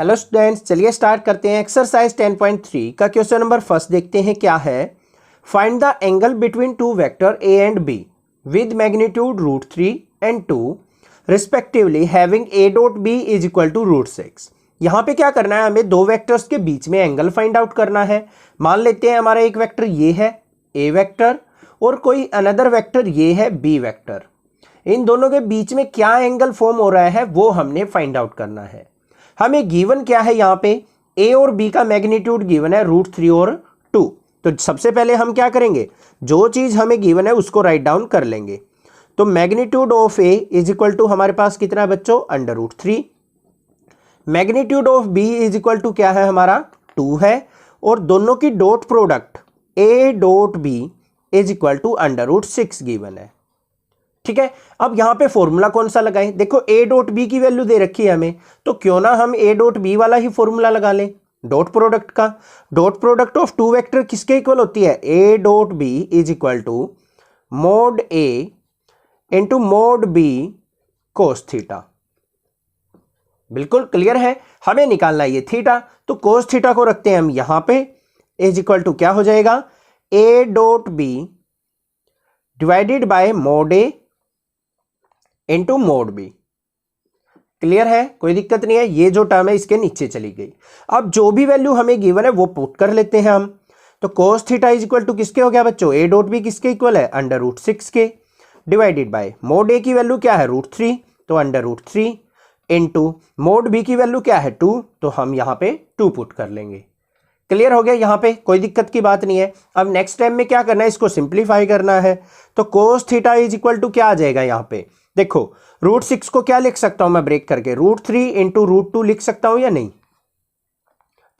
Hello students, चलिए start करते हैं। एक्सरसाइज 10.3 का क्वेश्चन नंबर फर्स्ट देखते हैं क्या है। Find the angle between two vector a and b with magnitude √3 and 2 respectively having a dot B is equal to √6। यहाँ पे क्या करना है, हमें दो वेक्टर्स के बीच में एंगल फाइंड आउट करना है। मान लेते हैं हमारा एक वेक्टर ये है ए वेक्टर और कोई अनदर वेक्टर ये है बी वेक्टर। इन दोनों के बीच में क्या एंगल फॉर्म हो रहा है वो हमने फाइंड आउट करना है। हमें गिवन क्या है, यहाँ पे ए और बी का मैग्नीट्यूड गिवन है √3 और 2। तो सबसे पहले हम क्या करेंगे, जो चीज हमें गिवन है उसको राइट डाउन कर लेंगे। तो magnitude of a is equal to हमारे पास कितना है बच्चों, √3। Magnitude of b is equal to क्या है हमारा 2 है। और दोनों की dot product a dot B is equal to √6 given है। ठीक है, अब यहां पे फॉर्मूला कौन सा लगाएं। देखो ए डॉट बी की वैल्यू दे रखी है हमें, तो क्यों ना हम ए डॉट बी वाला ही फॉर्मूला लगा लें डॉट प्रोडक्ट का। Dot product of two vector किसके इक्वल होती है, a dot B is equal to mod a into mod b cos theta. बिल्कुल क्लियर है, हमें निकालना है ये थीटा। तो कोस थीटा को रखते हैं हम यहां पे, इज इक्वल टू क्या हो जाएगा, a dot b divided by mod a into mod b. Clear है, कोई दिक्कत नहीं है। ये जो टर्म है इसके नीचे चली गई। अब जो भी वैल्यू हमें गिवन है वो पुट कर लेते हैं हम। तो cos theta is equal to किसके हो गया बच्चों, ए डॉट बी किसके इक्वल है, √6 के, डिवाइडेड बाय मोड ए की वैल्यू क्या है √3, तो √3 इंटू मोड बी की वैल्यू क्या है 2, तो हम यहाँ पे 2 पुट कर लेंगे। क्लियर हो गया, यहाँ पे कोई दिक्कत की बात नहीं है। अब नेक्स्ट टाइम में क्या करना है, इसको सिंप्लीफाई करना है। तो cos theta is equal to क्या आ जाएगा, यहाँ पे देखो √6 को क्या लिख सकता हूं मैं ब्रेक करके, √3 इंटू √2 लिख सकता हूं या नहीं।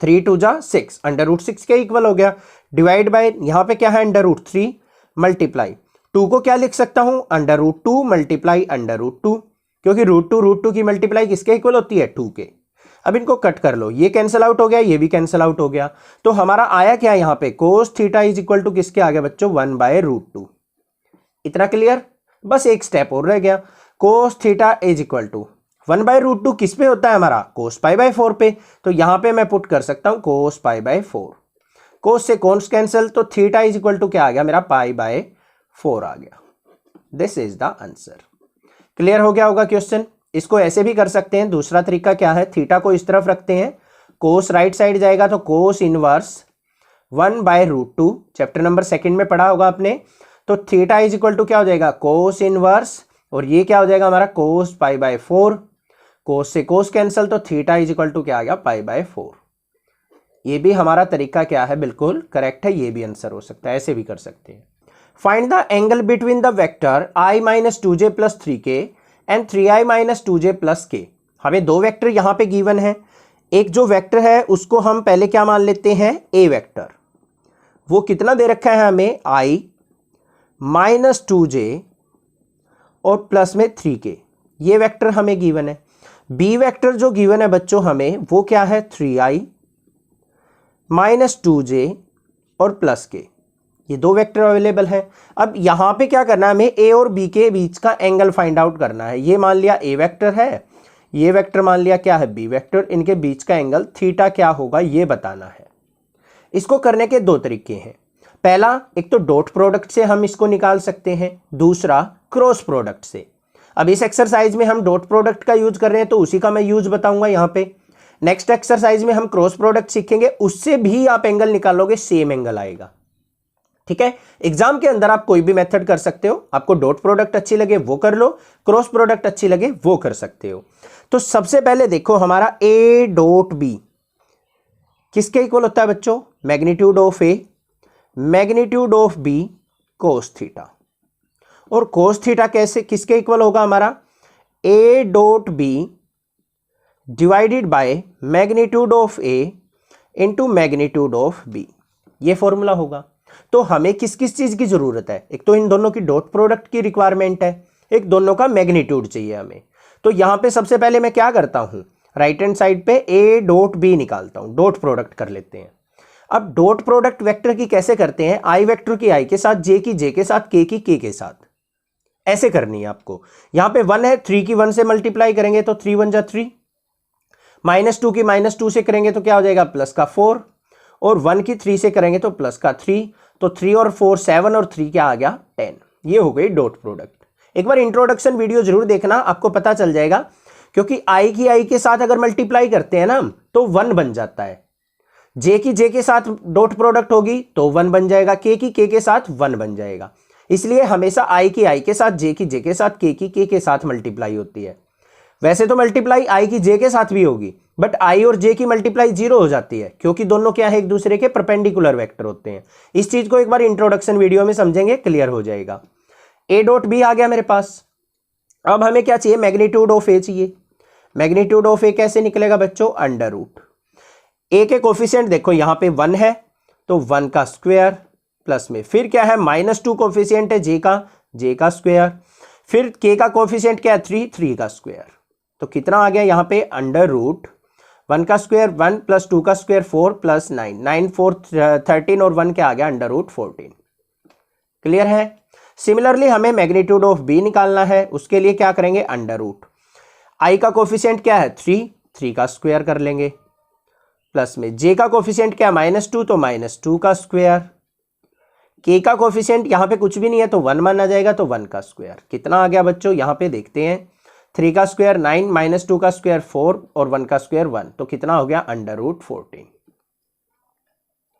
3 2 जा 6, √6 के इक्वल हो गया। डिवाइड बाय यहां पे क्या है √3 मल्टीप्लाई 2 को क्या लिख सकता हूं, √2 मल्टीप्लाई √2, क्योंकि √2 की मल्टीप्लाई किसके इक्वल होती है 2 के। अब इनको कट कर लो, ये कैंसिल आउट हो गया, ये भी कैंसिल आउट हो गया। तो हमारा आया क्या यहाँ पे, cos theta is equal to किसके आ गया बच्चों, 1/√2। इतना क्लियर, बस एक स्टेप और रह गया। Cos theta is equal to 1/√2 किस पे होता है हमारा, कोस π/4 पे। तो यहां पे मैं पुट कर सकता हूं कोस π/4। कोस से कोस कैंसिल, तो थीटा इज इक्वल टू क्या आ गया मेरा, π/4 आ गया। This is the answer. Clear हो गया होगा क्वेश्चन। इसको ऐसे भी कर सकते हैं, दूसरा तरीका क्या है, थीटा को इस तरफ रखते हैं, कोस राइट साइड जाएगा तो कोस इनवर्स 1/√2, चैप्टर नंबर 2 में पढ़ा होगा आपने। तो थीटा इज इक्वल टू क्या हो जाएगा, कोस इनवर्स, और ये क्या हो जाएगा हमारा कोस π/4। कोस से कोस कैंसिल, तो थीटा इज इक्वल टू क्या आ गया, π/4। ये भी हमारा तरीका क्या है, बिल्कुल करेक्ट है, ये भी आंसर हो सकता है, ऐसे भी कर सकते हैं। Find the angle between the vector i-2j + 3k and 3i - 2j + k। हमें दो वेक्टर यहां पे गिवन है। एक जो वेक्टर है उसको हम पहले क्या मान लेते हैं, ए वेक्टर। वो कितना दे रखा है हमें, i-2j और प्लस में 3k, ये वेक्टर हमें गिवन है। बी वेक्टर जो गिवन है बच्चों हमें, वो क्या है, 3i - 2j और प्लस k। ये दो वेक्टर अवेलेबल हैं। अब यहां पे क्या करना है, हमें ए और बी के बीच का एंगल फाइंड आउट करना है। ये मान लिया ए वेक्टर है, ये वेक्टर मान लिया क्या है, बी वेक्टर। इनके बीच का एंगल थीटा क्या होगा ये बताना है। इसको करने के दो तरीके हैं। पहला, एक तो डॉट प्रोडक्ट से हम इसको निकाल सकते हैं, दूसरा क्रॉस प्रोडक्ट से। अब इस एक्सरसाइज में हम डॉट प्रोडक्ट का यूज कर रहे हैं तो उसी का मैं यूज बताऊंगा यहाँ पे। नेक्स्ट एक्सरसाइज में हम क्रॉस प्रोडक्ट सीखेंगे, उससे भी आप एंगल निकालोगे, सेम एंगल आएगा। ठीक है, एग्जाम के अंदर आप कोई भी मेथड कर सकते हो, आपको डॉट प्रोडक्ट अच्छी लगे वो कर लो, क्रॉस प्रोडक्ट अच्छी लगे वो कर सकते हो। तो सबसे पहले देखो हमारा ए डॉट बी किसके इक्वल होता है बच्चों, magnitude of a magnitude of b cos theta. और कोस थीटा कैसे किसके इक्वल होगा हमारा, a dot b divided by magnitude of a into magnitude of b, ये फॉर्मूला होगा। तो हमें किस किस चीज की जरूरत है, एक तो इन दोनों की डॉट प्रोडक्ट की रिक्वायरमेंट है, एक दोनों का मैग्नीट्यूड चाहिए हमें। तो यहां पे सबसे पहले मैं क्या करता हूं, राइट हैंड साइड पे ए डॉट बी निकालता हूं, डॉट प्रोडक्ट कर लेते हैं। अब डॉट प्रोडक्ट वेक्टर की कैसे करते हैं, आई वेक्टर की आई के साथ, जे की जे के साथ, के की के साथ, ऐसे करनी है आपको। यहां पे 1 है, 3 की 1 से मल्टीप्लाई करेंगे तो 3 1 जा 3, -2 की -2 से करेंगे तो क्या हो जाएगा प्लस का 4, और 1 की 3 से करेंगे तो प्लस का 3, तो 3 और 4 7 और 3 क्या आ गया 10। ये हो गई डॉट प्रोडक्ट। एक बार इंट्रोडक्शन वीडियो जरूर देखना, आपको पता चल जाएगा, क्योंकि आई की आई के साथ अगर मल्टीप्लाई करते हैं ना तो 1 बन जाता है, जे की जे के साथ डॉट प्रोडक्ट होगी तो 1 बन जाएगा, के की के साथ 1 बन जाएगा। इसलिए हमेशा आई की आई के साथ, जे की जे के साथ, के की के साथ मल्टीप्लाई होती है। वैसे तो मल्टीप्लाई आई की जे के साथ भी होगी, बट आई और जे की मल्टीप्लाई 0 हो जाती है, क्योंकि दोनों क्या है एक दूसरे के परपेंडिकुलर वेक्टर होते हैं। इस चीज को एक बार इंट्रोडक्शन वीडियो में समझेंगे, क्लियर हो जाएगा। ए डॉट बी आ गया मेरे पास। अब हमें क्या चाहिए, मैग्नीट्यूड ऑफ ए चाहिए। मैग्नीट्यूड ऑफ ए कैसे निकलेगा बच्चों, अंडर रूट। ए के कोफिशिएंट देखो यहाँ पे 1 है तो 1 का स्क्वायर, प्लस में फिर क्या है -2 कोफिशिएंट है जे का स्क्वायर, फिर के का कोफिशिएंट क्या है 3 का स्क्वायर। तो कितना आ गया यहाँ पे अंडर रूट 1 का स्क्वायर 1 प्लस 2 का स्क्वायर 4 प्लस 9 4 13 और 1 क्या आ गया अंडर रूट 14। क्लियर है। सिमिलरली हमें मैग्नीट्यूड ऑफ बी निकालना है, उसके लिए क्या करेंगे अंडर रूट, आई का कोफिशिएंट क्या है 3 का स्क्वायर कर लेंगे, प्लस में जे का कोफिशिएंट क्या है -2 तो -2 का स्क्वायर, के का कोफिशिएंट यहाँ पे कुछ भी नहीं है तो 1 माना जाएगा तो 1 का स्क्वायर। कितना आ गया बच्चों, यहाँ पे देखते हैं 3 का स्क्वायर 9 -2 का स्क्वायर 4 और 1 का स्क्वायर 1, तो कितना हो गया under root 14।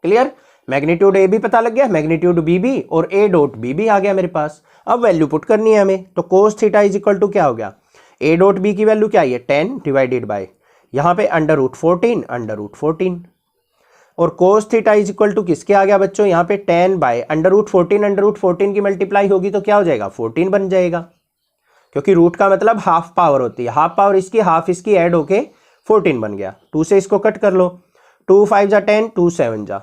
Clear. Magnitude a भी पता लग गया, मैग्नीट्यूड बी भी, और ए डॉट बी भी आ गया मेरे पास। अब वैल्यू पुट करनी है हमें, तो cos theta is equal to क्या हो गया, ए डॉट बी की वैल्यू क्या है 10 डिवाइडेड बाय यहाँ पे अंडर रूट 14 और cos theta is equal to किसके आ गया बच्चों, यहाँ पे 10 बाय अंडर रूट 14 की मल्टीप्लाई होगी तो क्या हो जाएगा 14 बन जाएगा, क्योंकि रूट का मतलब हाफ पावर होती है, हाफ पावर इसकी हाफ इसकी ऐड होके 14 बन गया। 2 से इसको कट कर लो, 2 5 जा 10 2 7 जा,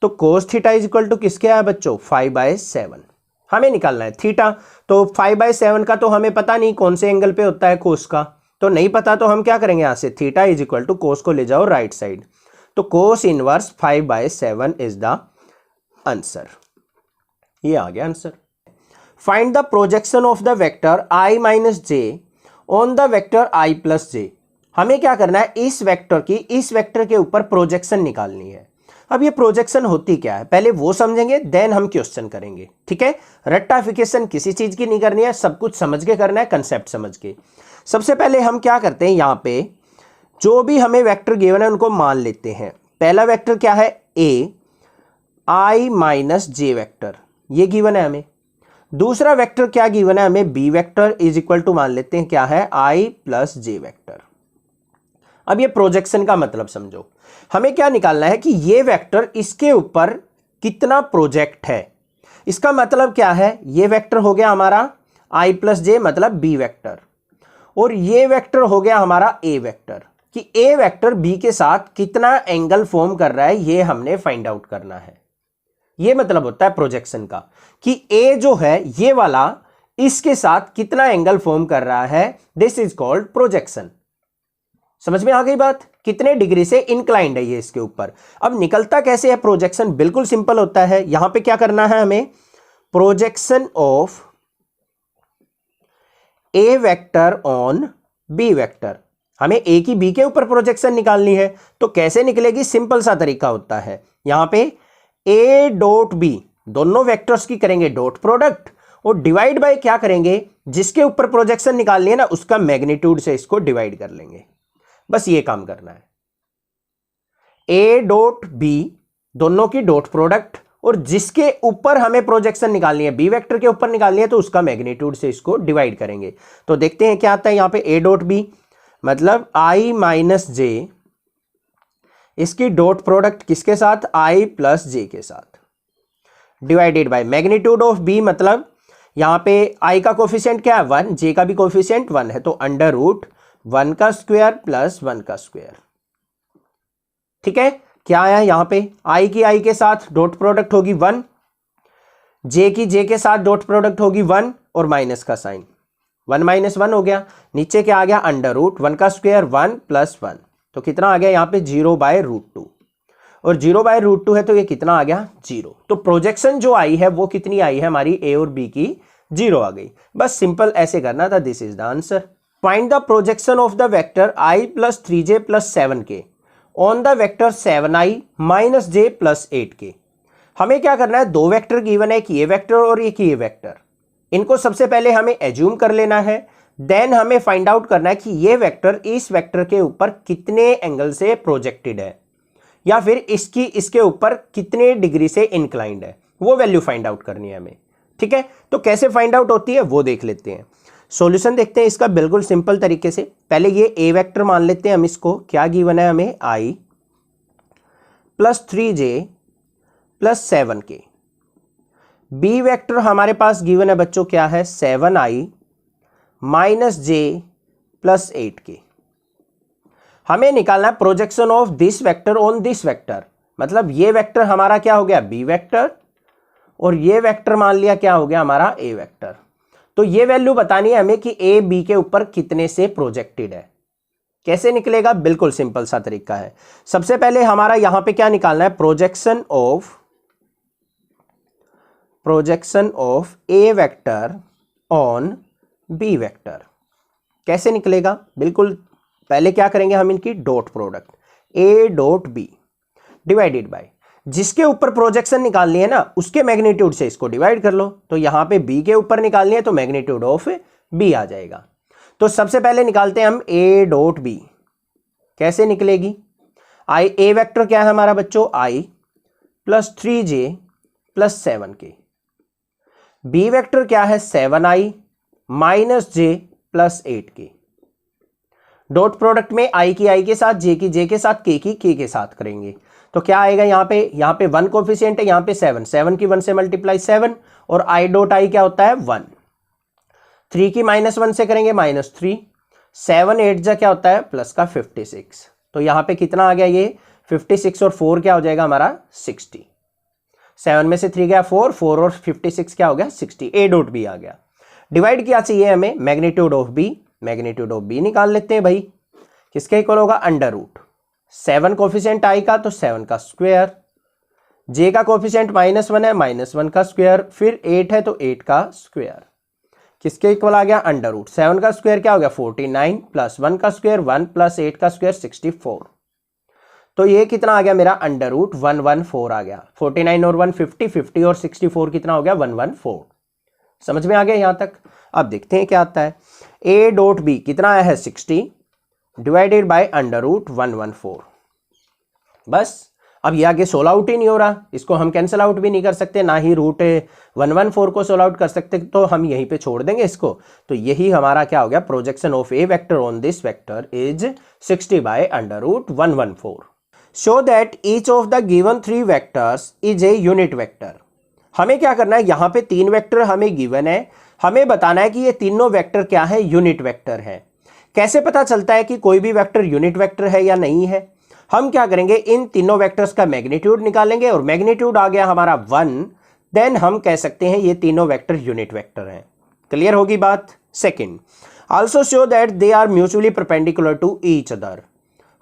तो cos theta is equal to किसके आया बच्चों 5/7। हमें निकालना है थीटा, तो 5/7 का तो हमें पता नहीं कौन से एंगल पे होता है कोस का, तो नहीं पता तो हम क्या करेंगे यहाँ से theta is equal to cos को ले जाओ राइट साइड, तो cos inverse 5/7 is the answer. ये आ गया answer. Find the projection of the vector i minus J on the vector i plus J. हमें क्या करना है, इस वेक्टर की इस वेक्टर के ऊपर प्रोजेक्शन निकालनी है। अब ये प्रोजेक्शन होती क्या है पहले वो समझेंगे, देन हम क्वेश्चन करेंगे, ठीक है। रट्टाफिकेशन किसी चीज की नहीं करनी है, सब कुछ समझ के करना है, कंसेप्ट समझ के। सबसे पहले हम क्या करते हैं, यहाँ पे जो भी हमें वेक्टर गिवन है उनको मान लेते हैं। पहला वेक्टर क्या है a, i minus j vector, ये गिवन है हमें। दूसरा वेक्टर क्या गिवन है हमें, b vector is equal to मान लेते हैं क्या है i प्लस जे वेक्टर। अब ये प्रोजेक्शन का मतलब समझो, हमें क्या निकालना है कि ये वेक्टर इसके ऊपर कितना प्रोजेक्ट है। इसका मतलब क्या है, ये वेक्टर हो गया हमारा i प्लस जे मतलब b वेक्टर, और ये वेक्टर हो गया हमारा a वेक्टर, कि a वेक्टर b के साथ कितना एंगल फॉर्म कर रहा है ये हमने फाइंड आउट करना है। ये मतलब होता है प्रोजेक्शन का, कि a जो है ये वाला इसके साथ कितना एंगल फॉर्म कर रहा है, दिस इज कॉल्ड प्रोजेक्शन। समझ में आ गई बात, कितने डिग्री से इंक्लाइंड है ये इसके ऊपर। अब निकलता कैसे है प्रोजेक्शन, बिल्कुल सिंपल होता है। यहां पे क्या करना है हमें, projection of a vector on b vector, हमें ए की बी के ऊपर प्रोजेक्शन निकालनी है। तो कैसे निकलेगी, सिंपल सा तरीका होता है, यहां पे ए डॉट बी दोनों वेक्टर्स की करेंगे डॉट प्रोडक्ट, और डिवाइड बाय क्या करेंगे, जिसके ऊपर प्रोजेक्शन निकालनी है ना उसका मैग्नीट्यूड से इसको डिवाइड कर लेंगे। बस ये काम करना है। ए डॉट बी दोनों की डॉट प्रोडक्ट, और जिसके ऊपर हमें प्रोजेक्शन निकालनी है बी वेक्टर के ऊपर निकालनी है तो उसका मैग्नीट्यूड से इसको डिवाइड करेंगे। तो देखते हैं क्या आता है यहां पे, ए डॉट बी मतलब i माइनस जे, इसकी डॉट प्रोडक्ट किसके साथ i प्लस जे के साथ, divided by magnitude of b मतलब यहां पे i का कोफिशिएंट क्या है 1, j का भी कोफिशिएंट 1 है, तो अंडर रूट 1 का स्क्वायर प्लस 1 का स्क्वायर। ठीक है, क्या आया यहां पे, i की i के साथ डॉट प्रोडक्ट होगी 1, j की j के साथ डॉट प्रोडक्ट होगी 1 और माइनस का साइन, 1 माइनस 1 हो गया। नीचे क्या आ गया, अंडर रूट 1 का स्क्वायर 1 प्लस 1, तो कितना आ गया यहाँ पे 0/√2, और 0/√2 है तो ये कितना आ गया 0। तो प्रोजेक्शन जो आई है वो कितनी आई है हमारी, ए और बी की 0 आ गई। बस सिंपल ऐसे करना था, this is the answer. Find the projection of the vector i plus 3j plus 7k on the vector 7i minus j plus 8k। हमें क्या करना है, दो वेक्टर गिवन है, एक ये वेक्टर और एक ये वेक्टर। इनको सबसे पहले हमें एज्यूम कर लेना है, देन हमें फाइंड आउट करना है कि ये वेक्टर इस वेक्टर के ऊपर कितने एंगल से प्रोजेक्टेड है, या फिर इसकी इसके ऊपर कितने डिग्री से इंक्लाइंड है, वो वैल्यू फाइंड आउट करनी है हमें। ठीक है, तो कैसे फाइंड आउट होती है वो देख लेते हैं। सॉल्यूशन देखते हैं इसका बिल्कुल सिंपल तरीके से। पहले ये ए वेक्टर मान लेते हैं हम, इसको क्या गिवन है हमें, i plus 3j plus 7k। B vector हमारे पास गिवन है बच्चों, क्या है, 7i minus j plus 8k। हमें निकालना है projection of this vector on this vector, मतलब ये वेक्टर हमारा क्या हो गया, बी वेक्टर, और ये वेक्टर मान लिया क्या हो गया हमारा, ए वेक्टर। तो ये वैल्यू बतानी है हमें कि ए बी के ऊपर कितने से प्रोजेक्टेड है। कैसे निकलेगा, बिल्कुल सिंपल सा तरीका है। सबसे पहले हमारा यहां पे क्या निकालना है, projection of a vector on b vector. कैसे निकलेगा, बिल्कुल पहले क्या करेंगे हम, इनकी dot product, a dot b divided by, जिसके ऊपर प्रोजेक्शन निकालनी है ना उसके मैग्नीट्यूड से इसको डिवाइड कर लो। तो यहां पे बी के ऊपर निकालनी है तो मैग्नीट्यूड ऑफ बी आ जाएगा। तो सबसे पहले निकालते हैं हम ए डॉट बी। कैसे निकलेगी, आई ए वेक्टर क्या है हमारा बच्चों, I plus 3j plus 7k। B vector क्या है, 7i minus j plus 8k। Dot product में i की i के साथ, j की j के साथ, k की k के साथ करेंगे तो क्या आएगा, यहां पे 1 कोफिशिएंट है, यहां पे 7 की 1 से मल्टीप्लाई 7, और i डॉट i क्या होता है 1। 3 की -1 से करेंगे -3, 7 8 जा क्या होता है प्लस का 56। तो यहां पे कितना आ गया, ये 56 और 4 क्या हो जाएगा हमारा 60। 7 में से 3 गया 4 और 56 क्या हो गया 60। ए डॉट बी आ गया। डिवाइड किया चाहिए हमें मैग्नीट्यूड ऑफ बी निकाल लेते हैं भाई। किसके इक्वल होगा, अंडर रूट 7 कोफिशिएंट आई का तो 7 का स्क्वायर, जे का कोफिशिएंट -1 है, -1 का स्क्वायर, फिर 8 है तो 8 का स्क्वायर। किसके इक्वल आ गया, अंडर रूट 7 का स्क्वायर क्या हो गया 49 प्लस 1 का स्क्वायर 1 प्लस 8 का स्क्वायर 64। तो ये कितना आ गया मेरा, अंडर रूट 114 आ गया। 49 और 1 50 और 64 कितना हो गया 114। समझ में आ गया यहां तक। अब देखते हैं क्या आता है, ए डॉट बी कितना आया है 60 डिवाइडेड बाय अंडर रूट 114। बस अब ये आगे सोल्व आउट ही नहीं हो रहा, इसको हम कैंसिल आउट भी नहीं कर सकते, ना ही रूट 114 को सोल्व आउट कर सकते, तो हम यहीं पे छोड़ देंगे इसको। तो यही हमारा क्या हो गया, projection of a vector on this vector is 60 by under root 114। Show that each of the given 3 vectors is a unit vector. हमें क्या करना है, यहां पे 3 वेक्टर हमें गिवन है, हमें बताना है कि ये तीनों वेक्टर क्या है, यूनिट वेक्टर है। कैसे पता चलता है कि कोई भी वेक्टर यूनिट वेक्टर है या नहीं है, हम क्या करेंगे, इन तीनों वेक्टर्स का मैग्नीट्यूड निकालेंगे, और मैग्नीट्यूड आ गया हमारा 1, देन हम कह सकते हैं ये तीनों वेक्टर यूनिट वेक्टर हैं। क्लियर होगी बात। Second, also show that they are mutually perpendicular to each other.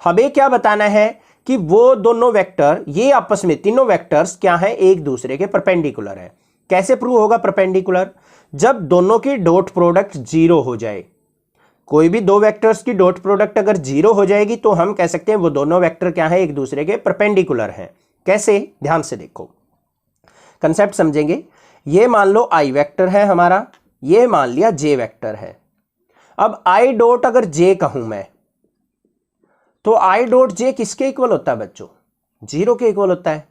हमें क्या बताना है कि वो दोनों वेक्टर, ये आपस में तीनों वेक्टर्स क्या है, एक दूसरे के परपेंडिकुलर है। कैसे प्रूव होगा परपेंडिकुलर, जब दोनों की डॉट प्रोडक्ट 0 हो जाए। कोई भी दो वेक्टर्स की डॉट प्रोडक्ट अगर 0 हो जाएगी तो हम कह सकते हैं वो दोनों वेक्टर क्या है, एक दूसरे के परपेंडिकुलर हैं। कैसे, ध्यान से देखो, कंसेप्ट समझेंगे। ये मान लो आई वेक्टर है हमारा, ये मान लिया जे वेक्टर है। अब आई डॉट अगर जे कहूं मैं, तो आई डॉट जे किसके इक्वल होता है बच्चों, 0 के इक्वल होता है।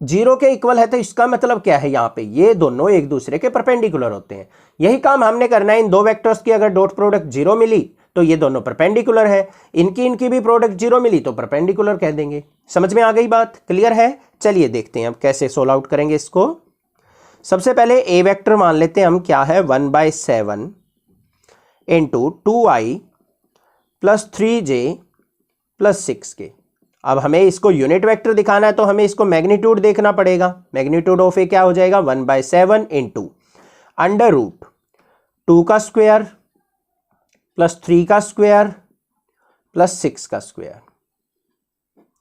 0 के इक्वल है तो इसका मतलब क्या है, यहां पे ये दोनों एक दूसरे के परपेंडिकुलर होते हैं। यही काम हमने करना है, इन दो वेक्टर्स की अगर डॉट प्रोडक्ट 0 मिली तो ये दोनों परपेंडिकुलर है, इनकी भी प्रोडक्ट 0 मिली तो परपेंडिकुलर कह देंगे। समझ में आ गई बात, क्लियर है। चलिए देखते हैं अब कैसे सोल्व आउट करेंगे इसको। सबसे पहले ए वेक्टर मान लेते हैं हम, क्या है 1/7 into 2i plus 3j plus 6k। अब हमें इसको यूनिट वेक्टर दिखाना है तो हमें इसको मैग्नीट्यूड देखना पड़ेगा। मैग्नीट्यूड ऑफ ए क्या हो जाएगा 1/7 इंटू अंडर रूट 2 का स्क्वायर प्लस 3 का स्क्वायर प्लस 6 का स्क्वायर।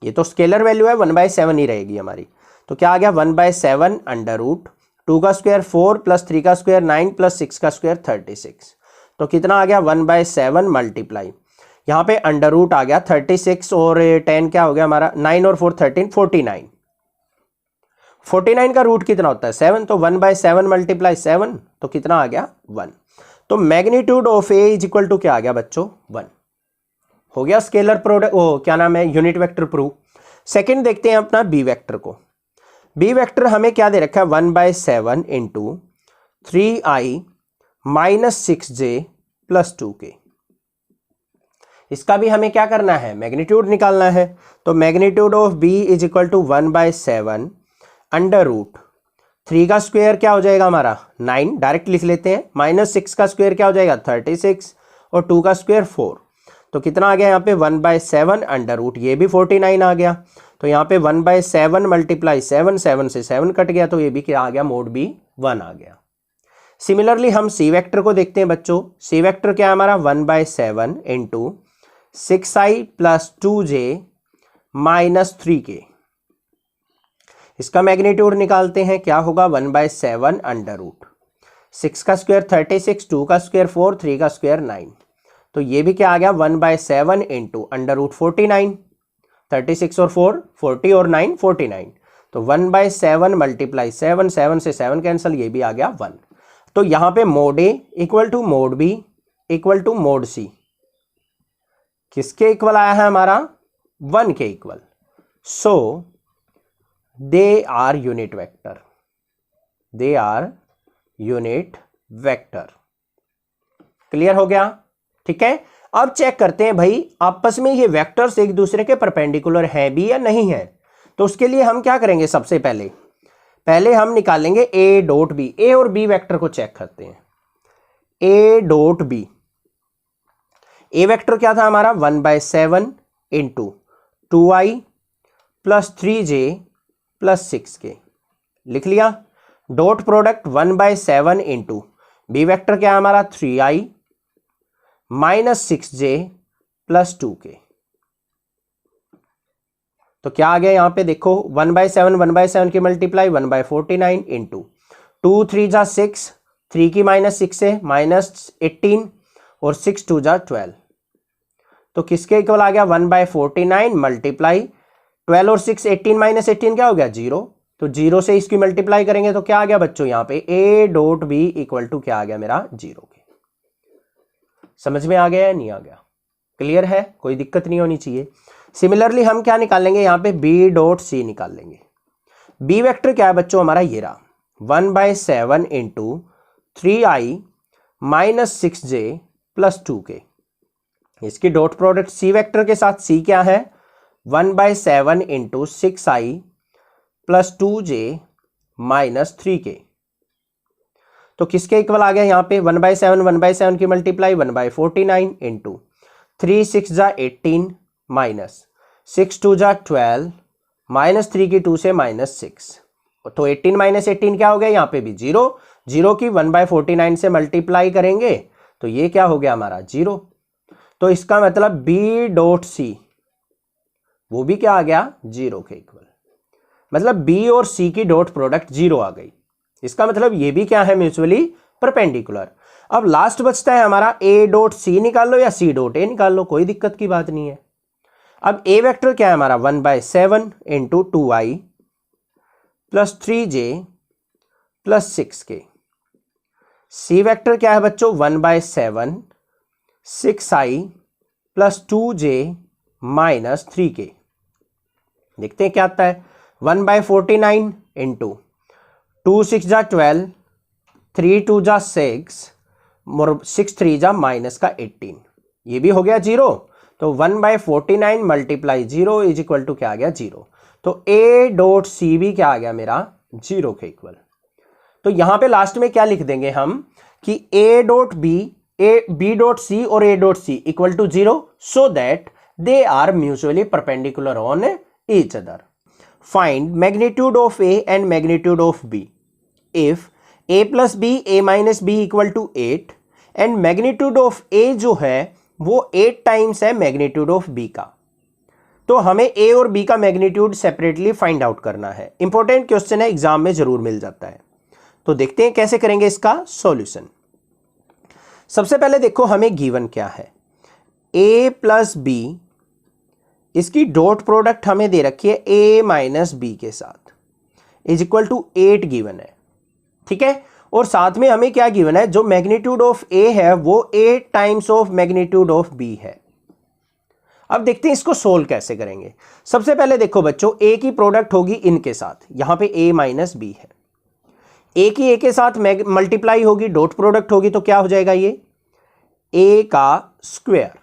ये तो स्केलर वैल्यू है, 1/7 ही रहेगी हमारी। तो क्या आ गया 1/7 अंडर रूट 2 का स्क्वायर 4 प्लस 3 का स्क्वायर 9 प्लस 6 का स्क्वायर 36। तो कितना आ गया 1/7 मल्टीप्लाई, यहाँ पे अंडर रूट आ गया 36 और 10 क्या हो गया हमारा 9 और 4 13 49। 49 का रूट कितना होता है 7, तो 1/7 मल्टीप्लाई 7 तो कितना आ गया 1। तो magnitude of a is equal to क्या आ गया बच्चों 1। हो गया स्केलर प्रोडक्ट, ओ क्या नाम है यूनिट वेक्टर प्रूव। सेकंड देखते हैं अपना बी वेक्टर को। बी वेक्टर हमें क्या दे रखा है 1/7 into 3i minus 6j plus 2k। इसका भी हमें क्या करना है मैग्नीट्यूड निकालना है। तो magnitude of b is equal to 1/7 under root 3 का स्क्वायर क्या हो जाएगा हमारा 9, डायरेक्ट लिख लेते हैं, माइनस 6 का स्क्वायर क्या हो जाएगा 36 और 2 का स्क्वायर 4। तो कितना आ गया यहाँ पे 1/7 अंडर रूट, ये भी 49 आ गया। तो यहाँ पे 1/7 मल्टीप्लाई 7, 7 से 7 कट गया, तो ये भी क्या आ गया मोड बी 1 आ गया। सिमिलरली हम सी वेक्टर को देखते हैं बच्चों। सी वेक्टर क्या है हमारा 1/7 into 6i plus 2j minus 3k। इसका मैग्नीट्यूड निकालते हैं, क्या होगा 1/7 अंडर रूट 6 का स्क्वायर 36, 2 का स्क्वायर 4, 3 का स्क्वायर 9। तो ये भी क्या आ गया 1/7 इंटू अंडर रूट 49, 36 और 4 40 और 9 49। तो 1/7 मल्टीप्लाई 7, 7 से 7 कैंसिल, ये भी आ गया 1। तो यहाँ पे mod A equal to mod B equal to mod C किसके इक्वल आया है हमारा 1 के equal. So they are unit vector, they are unit vector. Clear हो गया, ठीक है। अब चेक करते हैं भाई आपस में ये वेक्टर्स एक दूसरे के परपेंडिकुलर हैं भी या नहीं है। तो उसके लिए हम क्या करेंगे, सबसे पहले हम निकालेंगे ए डॉट बी। ए और बी वेक्टर को चेक करते हैं। A dot b, a vector क्या था हमारा 1/7 into 2i plus 3j plus 6k, लिख लिया। Dot product 1/7 into b vector क्या है हमारा 3i minus 6j plus 2k। तो क्या आ गया यहां पे देखो 1/7 की मल्टीप्लाई 1/49 इंटू 2 3 जा 6, 3 की माइनस 6 से माइनस 18 और 6 2 जा 12। तो किसके इक्वल आ गया 1/49 मल्टीप्लाई 12 और 6 18 माइनस 18 क्या हो गया 0। तो 0 से इसकी मल्टीप्लाई करेंगे तो क्या आ गया बच्चों यहाँ पे a dot b equal to क्या आ गया मेरा 0 के। समझ में आ गया या नहीं आ गया, क्लियर है, कोई दिक्कत नहीं होनी चाहिए। सिमिलरली हम क्या निकालेंगे यहाँ पे बी डॉट सी निकाल लेंगे। बी वेक्टर क्या है बच्चों हमारा ये रहा 1/7 into 3i minus 6j plus 2k। इसकी डॉट प्रोडक्ट सी वेक्टर के साथ सी क्या है 1/7 into 6i plus 2j minus 3k। तो किसके इक्वल आ गया यहाँ पे 1/7 की मल्टीप्लाई 1/49 इंटू 3 6 जा 18 माइनस 6 2 जा 12 माइनस 3 की 2 से माइनस 6। तो 18 माइनस 18 क्या हो गया यहाँ पे भी 0, 0 की 1/49 से मल्टीप्लाई करेंगे तो ये क्या हो गया हमारा 0। तो इसका मतलब बी डॉट सी वो भी क्या आ गया 0 के इक्वल। मतलब बी और सी की डॉट प्रोडक्ट 0 आ गई। इसका मतलब ये भी क्या है म्यूचुअली परपेंडिकुलर। अब लास्ट बचता है हमारा ए डॉट सी निकाल लो या सी डॉट ए निकाल लो, कोई दिक्कत की बात नहीं है। अब ए वेक्टर क्या है हमारा 1/7 into 2i plus 3j plus 6k। सी वेक्टर क्या है बच्चों 1/7 6i plus 2j minus 3k। देखते हैं क्या आता है 1/49 इंटू 2 6 जा 12, 3 2 जा 6 और 6 3 जा माइनस का 18, ये भी हो गया 0। तो 1/49 मल्टीप्लाई 0 इज इक्वल टू क्या आ गया 0। तो ए डॉट सी भी क्या आ गया मेरा 0 के इक्वल। तो यहां पे लास्ट में क्या लिख देंगे हम कि A dot B B dot C और A dot C equal to 0 so that they are mutually perpendicular on each other. Find magnitude of A and magnitude of B if a plus B a minus B equal to 8 and magnitude of a जो है वो 8 times है magnitude of b का। तो हमें a और b का magnitude separately find out करना है। इंपॉर्टेंट क्वेश्चन है, एग्जाम में जरूर मिल जाता है। तो देखते हैं कैसे करेंगे इसका सॉल्यूशन। सबसे पहले देखो हमें गिवन क्या है, a प्लस बी, इसकी डॉट प्रोडक्ट हमें दे रखी है a माइनस बी के साथ, इज इक्वल टू 8 गिवन है, ठीक है। और साथ में हमें क्या गिवन है, जो मैग्नीट्यूड ऑफ a है वो 8 times of magnitude of b है। अब देखते हैं इसको सोल्व कैसे करेंगे। सबसे पहले देखो बच्चों, a की प्रोडक्ट होगी इनके साथ, यहां पे a माइनस बी है, a की a के साथ मल्टीप्लाई होगी, डॉट प्रोडक्ट होगी, तो क्या हो जाएगा ये a का स्क्वायर,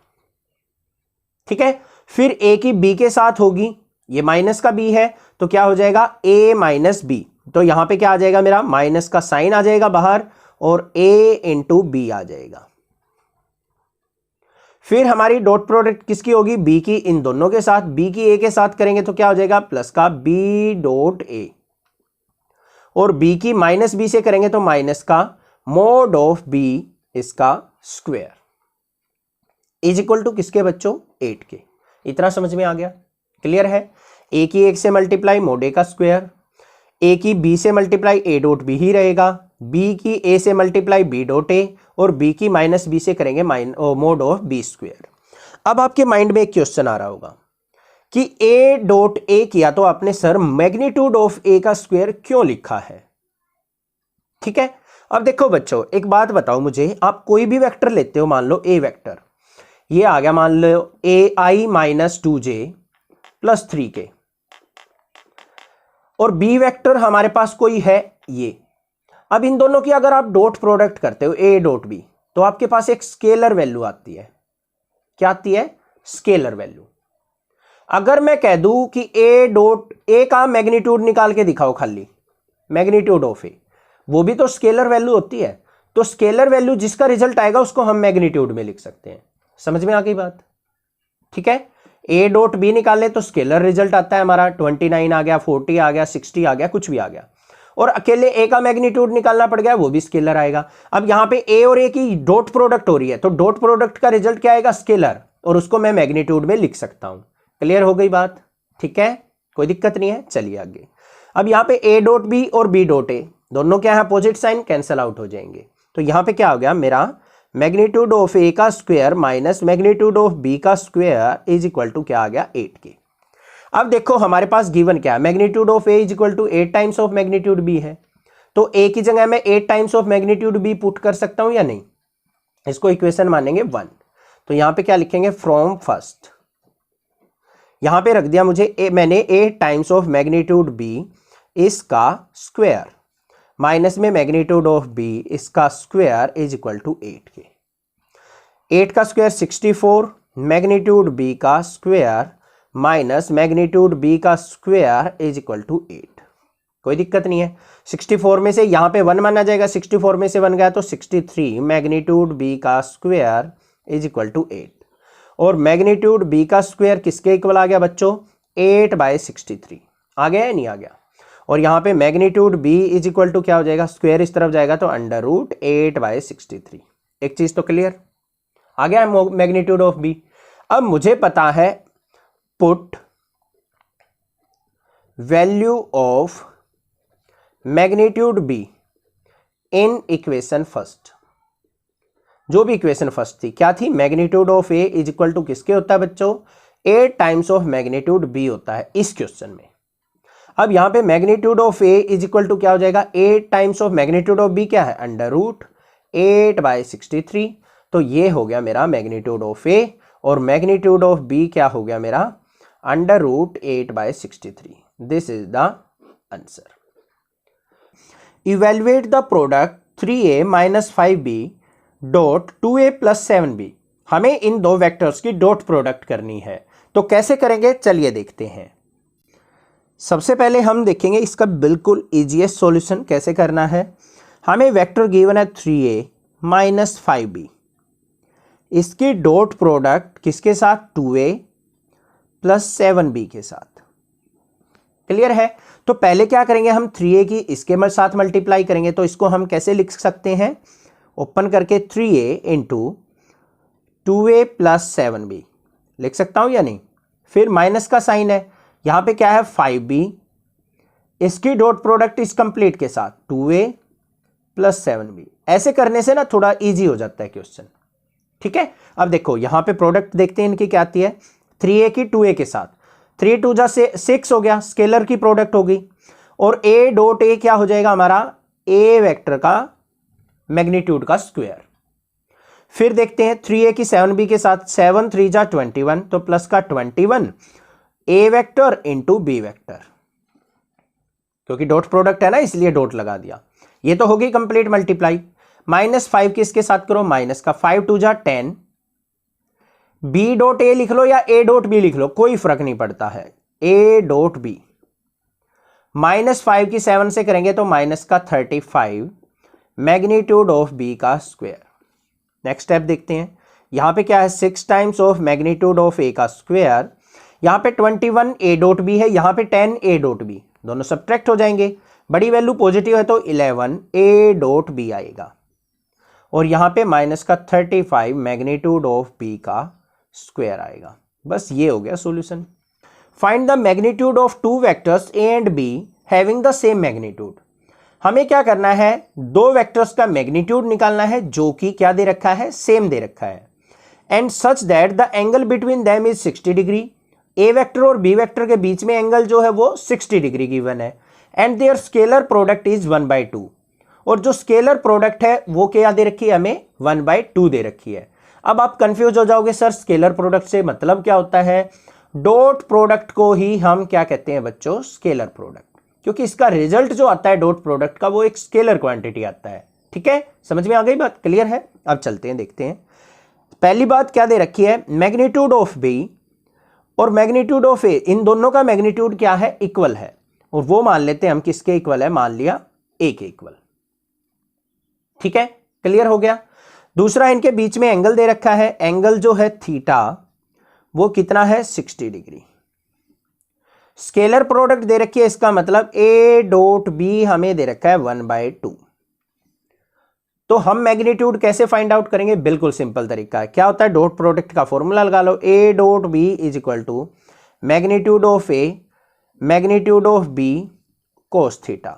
ठीक है। फिर a की b के साथ होगी, ये माइनस का b है, तो क्या हो जाएगा a माइनस बी, तो यहां पे क्या आ जाएगा मेरा, माइनस का साइन आ जाएगा बाहर और a इंटू बी आ जाएगा। फिर हमारी डॉट प्रोडक्ट किसकी होगी, b की, इन दोनों के साथ, b की a के साथ करेंगे तो क्या हो जाएगा प्लस का b डॉट a, और b की माइनस b से करेंगे तो माइनस का मोड ऑफ b इसका स्क्वायर, इज इक्वल टू किसके बच्चों 8 के। इतना समझ में आ गया, क्लियर है। a की 1 से मल्टीप्लाई मोड a का स्क्वायर, a की b से मल्टीप्लाई a डॉट b ही रहेगा, b की a से मल्टीप्लाई b डॉट a, और b की माइनस b से करेंगे मोड ऑफ b स्क्वायर। अब आपके माइंड में एक क्वेश्चन आ रहा होगा कि a डॉट a किया तो आपने सर मैग्नीट्यूड ऑफ a का स्क्वायर क्यों लिखा है, ठीक है। अब देखो बच्चों एक बात बताओ मुझे, आप कोई भी वेक्टर लेते हो, मान लो a वेक्टर, ये आ गया मान लो ai minus 2j plus 3k, और b वेक्टर हमारे पास कोई है ये। अब इन दोनों की अगर आप डॉट प्रोडक्ट करते हो a डॉट b, तो आपके पास एक स्केलर वैल्यू आती है, क्या आती है, स्केलर वैल्यू। अगर मैं कह दूं कि a डॉट a का मैग्नीट्यूड निकाल के दिखाओ, खाली मैग्नीट्यूड ऑफ a, वो भी तो स्केलर वैल्यू होती है, तो स्केलर वैल्यू जिसका रिजल्ट आएगा उसको हम मैग्नीट्यूड में लिख सकते हैं। समझ में आ गई बात, ठीक है। a डॉट b निकाले तो स्केलर रिजल्ट आता है हमारा, 29 आ गया, 40 आ गया, 60 आ गया, कुछ भी आ गया, और अकेले a का मैग्नीट्यूड निकालना पड़ गया, वो भी स्केलर आएगा। अब यहां पे a और a की डॉट प्रोडक्ट हो रही है, तो डॉट प्रोडक्ट का रिजल्ट क्या आएगा, स्केलर, और उसको मैं मैग्नीट्यूड में लिख सकता हूं। क्लियर हो गई बात, ठीक है, कोई दिक्कत नहीं है। चलिए आगे, अब यहां पे a डॉट b और b डॉट a दोनों क्या है, अपोजिट साइन, कैंसल आउट हो जाएंगे, तो यहां पे क्या हो गया मेरा, मैग्नीट्यूड ऑफ a का square minus magnitude of b का स्क्वायर इज इक्वल टू क्या आ गया 8 के। अब देखो हमारे पास गिवन क्या है, magnitude of a is equal to 8 times of magnitude b है, तो a की जगह मैं 8 times of magnitude b put कर सकता हूं या नहीं, इसको इक्वेशन मानेंगे 1। तो यहां पे क्या लिखेंगे, फ्रॉम फर्स्ट, यहां पे रख दिया मुझे मैंने 8 टाइम्स ऑफ मैग्नीट्यूड b इसका स्क्वायर माइनस में मैग्नीट्यूड ऑफ b इसका स्क्वायर इज इक्वल टू 8 के। 8 का स्क्वायर 64, मैग्नीट्यूड b का स्क्वायर माइनस मैग्नीट्यूड b का स्क्वायर इज इक्वल टू 8। कोई दिक्कत नहीं है, 64 में से यहां पे 1 माना जाएगा, 64 में से 1 गया तो 63, मैग्नीट्यूड b का स्क्वायर इज इक्वल टू 8, और मैग्नीट्यूड b का स्क्वायर किसके इक्वल आ गया बच्चों, 8/63 आ गया या नहीं आ गया। और यहां पे magnitude b is equal to क्या हो जाएगा, स्क्वायर इस तरफ जाएगा तो अंडर रूट 8/63। एक चीज तो क्लियर आ गया है मैग्नीट्यूड ऑफ b। अब मुझे पता है put value of magnitude b in equation first, जो भी इक्वेशन फर्स्ट थी क्या थी, magnitude of a is equal to किसके होता है बच्चों, 8 टाइम्स ऑफ मैग्नीट्यूड b होता है इस क्वेश्चन में। अब यहां पे magnitude of a is equal to क्या हो जाएगा, 8 times of magnitude of b क्या है, अंडर रूट 8/63, तो ये हो गया मेरा मैग्नीट्यूड ऑफ a, और मैग्नीट्यूड ऑफ b क्या हो गया मेरा, under root 8/63। This is the answer. Evaluate the product 3a minus 5b dot 2a plus 7b। हमें इन दो वेक्टर्स की डॉट प्रोडक्ट करनी है, तो कैसे करेंगे चलिए देखते हैं। सबसे पहले हम देखेंगे इसका बिल्कुल इजीएस्ट सॉल्यूशन कैसे करना है। हमें वेक्टर गिवन है 3a माइनस 5b, इसकी डॉट प्रोडक्ट किसके साथ, 2a प्लस 7b के साथ। क्लियर है, तो पहले क्या करेंगे हम, 3a की इसके साथ मल्टीप्लाई करेंगे, तो इसको हम कैसे लिख सकते हैं, ओपन करके 3a into 2a plus 7b लिख सकता हूं या नहीं। फिर माइनस का साइन है, यहां पे क्या है 5b, इसकी डॉट प्रोडक्ट इस कंप्लीट के साथ 2a प्लस 7b। ऐसे करने से ना थोड़ा इजी हो जाता है क्वेश्चन। ठीक है, अब देखो यहां पे प्रोडक्ट देखते हैं इनकी क्या आती है, 3a की 2a के साथ, 3 2 जा से 6 हो गया, स्केलर की प्रोडक्ट होगी, और a डॉट a क्या हो जाएगा हमारा, a वेक्टर का मैग्नीट्यूड का स्क्वायर। फिर देखते हैं 3a की 7b के साथ, 7 3 जा 21, तो प्लस का 21 a vector into b vector, क्योंकि डॉट प्रोडक्ट है ना इसलिए डॉट लगा दिया। ये तो होगी कंप्लीट मल्टीप्लाई। -5 किसके साथ करो, माइनस का 5 2 जा 10, b डॉट a लिख लो या a डॉट b लिख लो, कोई फर्क नहीं पड़ता है, a डॉट b। -5 की 7 से करेंगे तो माइनस का 35 मैग्नीट्यूड ऑफ b का स्क्वायर। नेक्स्ट स्टेप देखते हैं, यहां पे क्या है, 6 times of magnitude of a का स्क्वायर। यहां पे 21 a डॉट b है, यहां पे 10 a डॉट b, दोनों सब्ट्रैक्ट हो जाएंगे, बड़ी वैल्यू पॉजिटिव है तो 11 a डॉट b आएगा, और यहां पे माइनस का 35 मैग्नीट्यूड ऑफ b का स्क्वायर आएगा। बस ये हो गया solution. Find the magnitude of two vectors a and b having the same magnitude. हमें क्या करना है, दो वेक्टर्स का मैग्नीट्यूड निकालना है जो कि क्या दे रखा है, सेम दे रखा है, and such that the angle between them is 60 degree. A vector और बी वेक्टर के बीच में एंगल जो है वो 60 डिग्री गिवन है, and their scalar product is 1/2, और जो स्केलर प्रोडक्ट है वो क्या दे रखी है, हमें 1/2 दे रखी है। अब आप कंफ्यूज हो जाओगे, सर स्केलर प्रोडक्ट से मतलब क्या होता है, डॉट प्रोडक्ट को ही हम क्या कहते हैं बच्चों, स्केलर प्रोडक्ट, क्योंकि इसका रिजल्ट जो आता है डॉट प्रोडक्ट का वो एक स्केलर क्वांटिटी आता है। ठीक है, समझ में आ गई बात, क्लियर है। अब चलते हैं देखते हैं, पहली बात क्या दे रखी है, मैग्नीट्यूड ऑफ बी और मैग्नीट्यूड ऑफ ए, इन दोनों का मैग्नीट्यूड क्या है, इक्वल है, और वो मान लेते हैं हम किसके इक्वल है, मान लिया ए के इक्वल। ठीक है, क्लियर हो गया। दूसरा, इनके बीच में एंगल दे रखा है, एंगल जो है थीटा वो कितना है, 60 डिग्री। स्केलर प्रोडक्ट दे रखी है, इसका मतलब a डॉट बी हमें दे रखा है 1/2। तो हम मैग्नीट्यूड कैसे फाइंड आउट करेंगे, बिल्कुल सिंपल तरीका है, क्या होता है, डॉट प्रोडक्ट का फॉर्मूला लगा लो, a dot B is equal to magnitude of a magnitude of b cos theta,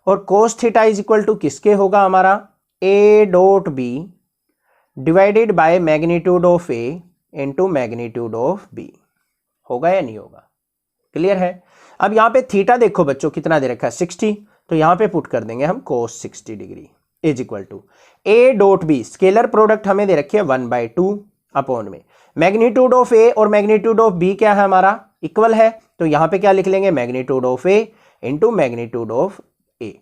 और cos theta is equal to किसके होगा हमारा, a dot b divided by magnitude of a into magnitude of b। होगा या नहीं होगा, clear है। अब यहां पे थीटा देखो बच्चों कितना दे रखा है, 60, तो यहां पे पुट कर देंगे हम cos 60 degree is equal to a dot b, scalar product हमें दे रखी है 1/2 अपॉन में मैग्नीट्यूड ऑफ a और मैग्नीट्यूड ऑफ b क्या है हमारा, इक्वल है, तो यहां पे क्या लिख लेंगे, magnitude of a into magnitude of a।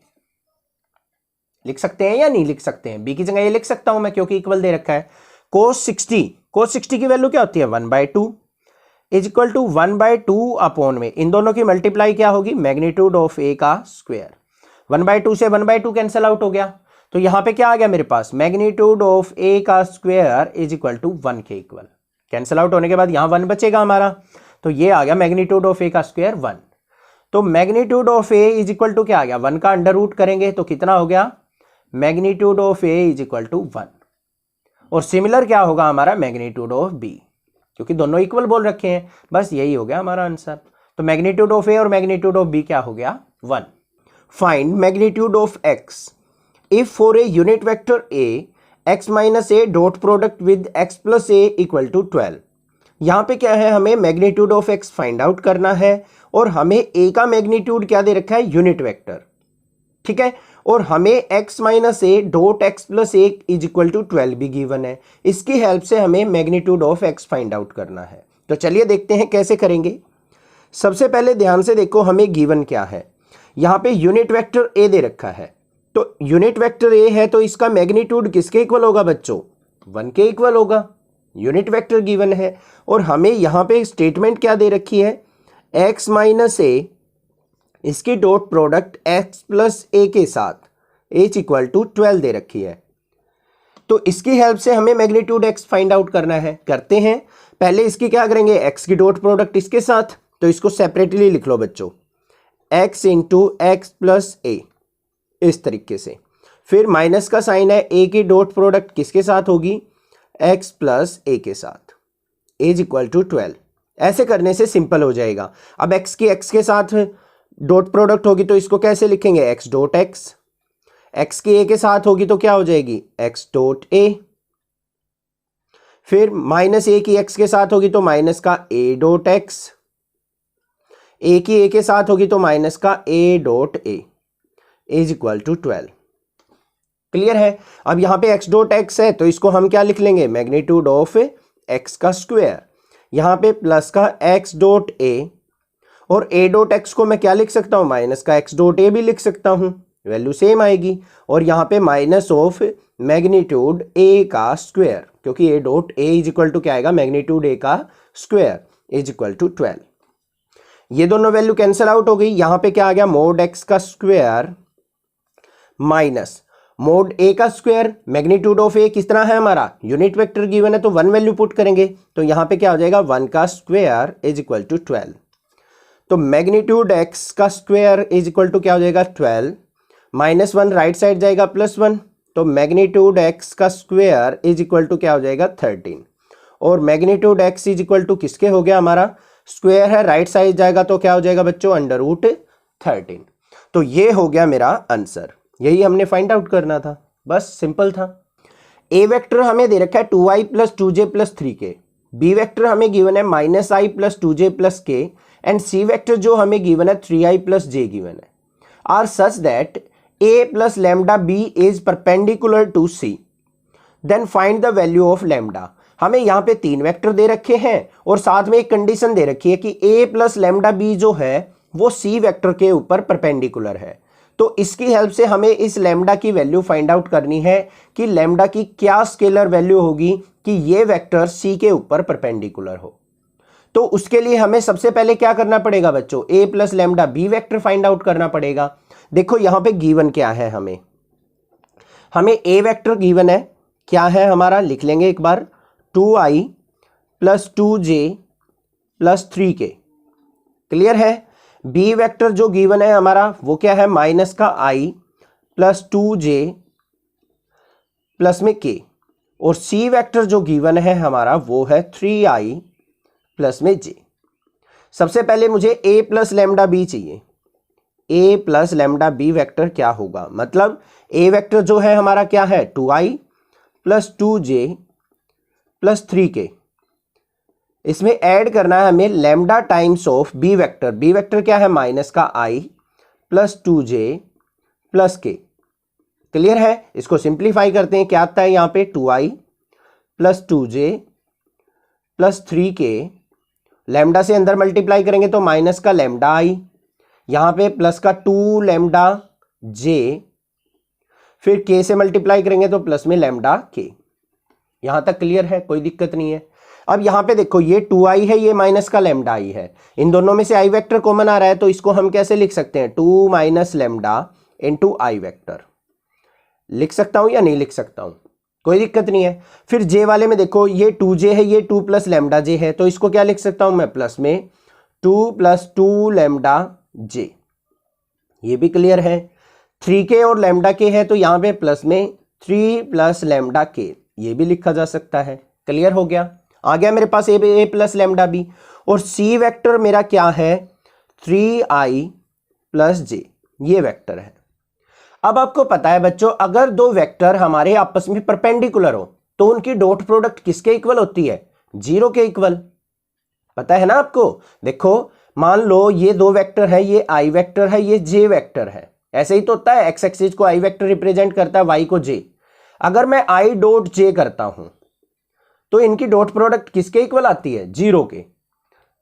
लिख सकते हैं या नहीं लिख सकते हैं, b की जगह ये लिख सकता हूं मैं क्योंकि इक्वल दे रखा है। कोस 60 की वैल्यू क्या होती है, 1/2 इज इक्वल टू 1/2 अपॉन में, इन दोनों की मल्टीप्लाई क्या होगी, मैग्नीट्यूड ऑफ a का स्क्वायर। 1/2 से 1/2 कैंसिल आउट हो गया, तो यहां पे क्या आ गया मेरे पास, मैग्नीट्यूड ऑफ a का स्क्वायर इज इक्वल टू 1 के इक्वल। कैंसिल आउट होने के बाद यहां 1 बचेगा हमारा, तो ये आ गया मैग्नीट्यूड ऑफ a का स्क्वायर 1। तो magnitude of a is equal to क्या आ गया, 1 का अंडर रूट करेंगे तो कितना हो गया, magnitude of a is equal to 1। और सिमिलर क्या होगा हमारा, मैग्नीट्यूड ऑफ b, क्योंकि दोनों इक्वल बोल रखे हैं, बस यही हो गया हमारा आंसर। तो मैग्नीट्यूड ऑफ a और मैग्नीट्यूड ऑफ b क्या हो गया, 1। Find magnitude of x if for a unit vector a x minus a dot product with x plus a equal to 12। यहां पे क्या है, हमें magnitude of x find out करना है, और हमें a का मैग्नीट्यूड क्या दे रखा है, यूनिट वेक्टर। ठीक है, और हमें x minus a dot x plus a is equal to 12 भी गिवन है, इसकी हेल्प से हमें magnitude of x find out करना है। तो चलिए देखते हैं कैसे करेंगे। सबसे पहले ध्यान से देखो हमें गिवन क्या है, यहाँ पे यूनिट वेक्टर a दे रखा है, तो यूनिट वेक्टर a है तो इसका मैग्नीट्यूड किसके इक्वल होगा बच्चों, 1 के इक्वल होगा, यूनिट वेक्टर गिवन है। और हमें यहाँ पे स्टेटमेंट क्या दे रखी है, x माइनस ए, इसकी डॉट प्रोडक्ट x प्लस ए के साथ h इक्वल टू 12 दे रखी है। तो इसकी हेल्प से हमें मैग्नीट्यूड x फाइंड आउट करना है, करते हैं। पहले इसकी क्या करेंगे, x की डॉट प्रोडक्ट इसके साथ, तो इसको सेपरेटली लिख लो बच्चों, x इंटू एक्स प्लस ए, इस तरीके से। फिर माइनस का साइन है, a की डॉट प्रोडक्ट किसके साथ होगी, x प्लस ए के साथ, एज इक्वल टू 12। ऐसे करने से सिंपल हो जाएगा। अब x की x के साथ डॉट प्रोडक्ट होगी तो इसको कैसे लिखेंगे, x डॉट एक्स, एक्स की ए के साथ होगी तो क्या हो जाएगी एक्स डॉट ए, फिर माइनस ए की एक्स के साथ होगी तो माइनस का ए डॉट एक्स, ए की ए के साथ होगी तो माइनस का a dot a is equal to 12। Clear है। अब यहां पे x डॉट एक्स है तो इसको हम क्या लिख लेंगे, मैग्नीट्यूड ऑफ x का स्क्वायर, यहां पे प्लस का x डॉट ए, और a डॉट एक्स को मैं क्या लिख सकता हूं, माइनस का x डॉट ए भी लिख सकता हूं, वैल्यू सेम आएगी। और यहां पे माइनस ऑफ मैग्नीट्यूड a का स्क्वायर, क्योंकि a dot a is equal to क्या आएगा, मैग्नीट्यूड a का स्क्वायर इज इक्वल टू 12। ये दोनों वैल्यू कैंसिल आउट हो गई। यहां पे क्या आ गया, मोड x का स्क्वायर माइनस मोड a का स्क्वायर, मैग्नीट्यूड ऑफ a कितना है हमारा, यूनिट वेक्टर गिवन है तो 1 वैल्यू पुट करेंगे, तो यहां पे क्या हो जाएगा 1 का स्क्वायर इज इक्वल टू 12। तो मैग्नीट्यूड x का स्क्वायर इज इक्वल टू क्या हो जाएगा 12, माइनस 1 राइट साइड जाएगा प्लस 1, तो मैग्नीट्यूड x का स्क्वायर इज इक्वल टू क्या हो जाएगा 13, और magnitude x is equal to किसके हो गया, हमारा स्क्वायर है, राइट साइड जाएगा तो क्या हो जाएगा बच्चों अंडर रूट 13। तो ये हो गया मेरा आंसर, यही हमने फाइंड आउट करना था, बस सिंपल था। ए वेक्टर हमें दे रखा है 2i plus 2j plus 3k, b vector हमें गिवन है minus i plus 2j plus k, and c vector जो हमें गिवन है 3i प्लस j गिवन है, are such that a plus lambda b is perpendicular to c, then find the value of lambda. हमें यहाँ पे 3 vector दे रखे हैं और साथ में एक कंडीशन दे रखी है कि a प्लस लैम्डा b जो है वो c वेक्टर के ऊपर परपेंडिकुलर है। तो इसकी हेल्प से हमें इस लैम्डा की वैल्यू फाइंड आउट करनी है कि लैम्डा की क्या स्केलर वैल्यू होगी कि ये वेक्टर c के ऊपर परपेंडिकुलर हो। तो उसके लिए हमें सबसे पहले क्या करना पड़ेगा बच्चों, a plus lambda b vector find out करना पड़ेगा। देखो यहां पे गिवन क्या है, हमें a वेक्टर गिवन है, क्या है हमारा, लिख लेंगे एक बार, 2i plus 2j plus 3k। Clear है। बी वेक्टर जो गिवन है हमारा वो क्या है, माइनस का i प्लस 2j प्लस में k, और सी वेक्टर जो गिवन है हमारा वो है 3i प्लस में j। सबसे पहले मुझे a प्लस लैम्डा b चाहिए, a plus lambda b vector क्या होगा, मतलब a वेक्टर जो है हमारा क्या है 2i plus 2j plus 3k, इसमें ऐड करना है हमें lambda times of b vector, b vector क्या है माइनस का i plus 2j plus k। Clear है। इसको सिंप्लीफाई करते हैं, क्या आता है यहाँ पे 2i plus 2j plus 3k, lambda से अंदर मल्टीप्लाई करेंगे तो माइनस का लैम्डा i, यहाँ पे प्लस का 2 लैम्डा j, फिर k से मल्टीप्लाई करेंगे तो प्लस में लैम्डा k। यहां तक क्लियर है, कोई दिक्कत नहीं है। अब यहां पे देखो ये 2i है, ये माइनस का लैम्डा i है, इन दोनों में से i वेक्टर कॉमन आ रहा है तो इसको हम कैसे लिख सकते हैं, 2 minus lambda into i vector. लिख सकता हूं या नहीं लिख सकता हूं, कोई दिक्कत नहीं है। फिर j वाले में देखो ये 2j है, ये 2 प्लस लैम्डा j है, तो इसको क्या लिख सकता हूं मैं, प्लस में 2 प्लस 2 लैम्डा j। ये भी क्लियर है। 3k और लैम्डा k है तो यहां पे प्लस में 3 प्लस लैम्डा k, ये भी लिखा जा सकता है। क्लियर हो गया, आ गया मेरे पास a प्लस लैम्डा b, और c वेक्टर मेरा क्या है 3i प्लस j, ये वेक्टर है। अब आपको पता है बच्चों, अगर दो वेक्टर हमारे आपस में परपेंडिकुलर हो तो उनकी डॉट प्रोडक्ट किसके इक्वल होती है, 0 के इक्वल। पता है ना आपको। देखो मान लो ये दो वेक्टर है, ये i वेक्टर है, ये j वेक्टर है, ऐसे ही तो होता है, x एक्सिस को i वेक्टर रिप्रेजेंट करता है, y को j। अगर मैं i डॉट j करता हूं तो इनकी डॉट प्रोडक्ट किसके इक्वल आती है, 0 के।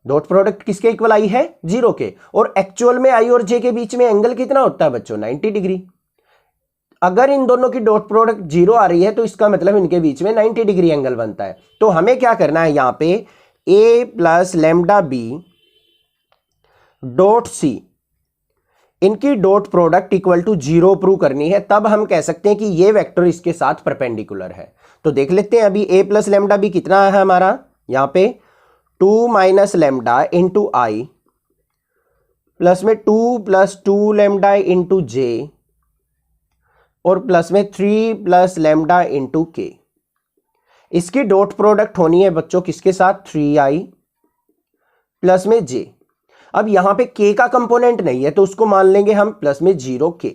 डॉट प्रोडक्ट किसके इक्वल आई है, 0 के। और एक्चुअल में i और j के बीच में एंगल कितना होता है बच्चों, 90 डिग्री। अगर इन दोनों की डॉट प्रोडक्ट 0 आ रही है तो इसका मतलब इनके बीच में 90 डिग्री एंगल बनता है। तो हमें क्या करना है, यहां पे a plus lambda b dot c, इनकी dot product equal to 0 prove करनी है, तब हम कह सकते हैं कि ये वेक्टर इसके साथ परपेंडिकुलर है। तो देख लेते हैं अभी a प्लस लैम्डा b कितना है हमारा, यहां पे 2 minus lambda into i plus में 2 प्लस 2 लैम्डा इंटू j और प्लस में 3 प्लस लैम्डा इंटू k। इसकी डॉट प्रोडक्ट होनी है बच्चों किसके साथ, 3i प्लस में j। अब यहां पे k का कंपोनेंट नहीं है तो उसको मान लेंगे हम प्लस में 0k।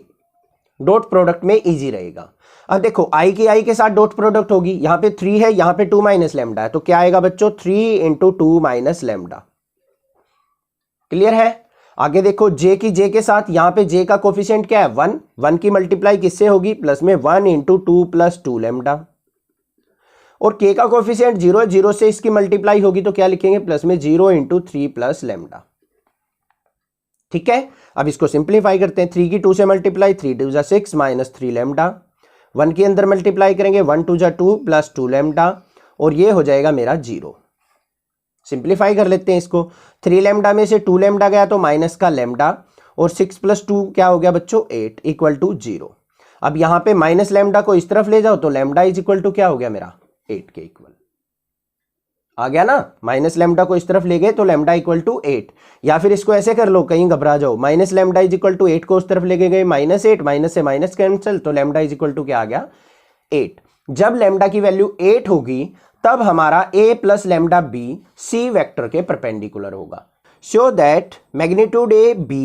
डॉट प्रोडक्ट में इजी रहेगा। अब देखो आई की आई के साथ डॉट प्रोडक्ट होगी, यहाँ पे 3 है, यहाँ पे 2 माइनस लेमडा है, तो क्या आएगा बच्चों 3 इंटू 2 माइनस लेमडा। क्लियर है। आगे देखो जे की जे के साथ, यहाँ पे जे का कोफिशिएंट क्या है 1, 1 की मल्टीप्लाई किससे होगी प्लस में 1 इंटू 2 प्लस 2 लेमडा। और के का कोफिशिएंट 0 है, 0 से इसकी मल्टीप्लाई होगी तो क्या लिखेंगे प्लस में 0 इंटू 3 प्लस लेमडा। ठीक है, अब इसको सिंप्लीफाई करते हैं। 3 की 2 से मल्टीप्लाई 3 2 जा 6 माइनस 3 लेमडा। 1 के अंदर मल्टीप्लाई करेंगे 1 2 जा 2 प्लस 2 लेमडा, और ये हो जाएगा मेरा 0। सिंप्लीफाई कर लेते हैं इसको। 3 लेमडा में से 2 लेमडा गया तो माइनस का लेमडा, और 6 प्लस 2 क्या हो गया बच्चों 8 इक्वल टू 0। अब यहाँ पे माइनस लेमडा को इस तरफ ले जाओ तो लेमडा इज इक्वल टू क्या हो गया मेरा 8 के इक्वल आ गया ना। माइनस लेमडा को इस तरफ ले गए तो लेमडा इक्वल टू 8, या फिर इसको ऐसे कर लो, कहीं घबरा जाओ, minus lambda is equal to 8 को उस तरफ लेके गए -8, माइनस से माइनस कैंसिल, तो लेमडा इज इक्वल टू क्या आ गया 8। जब लेमडा की वैल्यू 8 होगी तब हमारा a plus lambda b c vector के परपेंडिकुलर होगा। Show that magnitude a b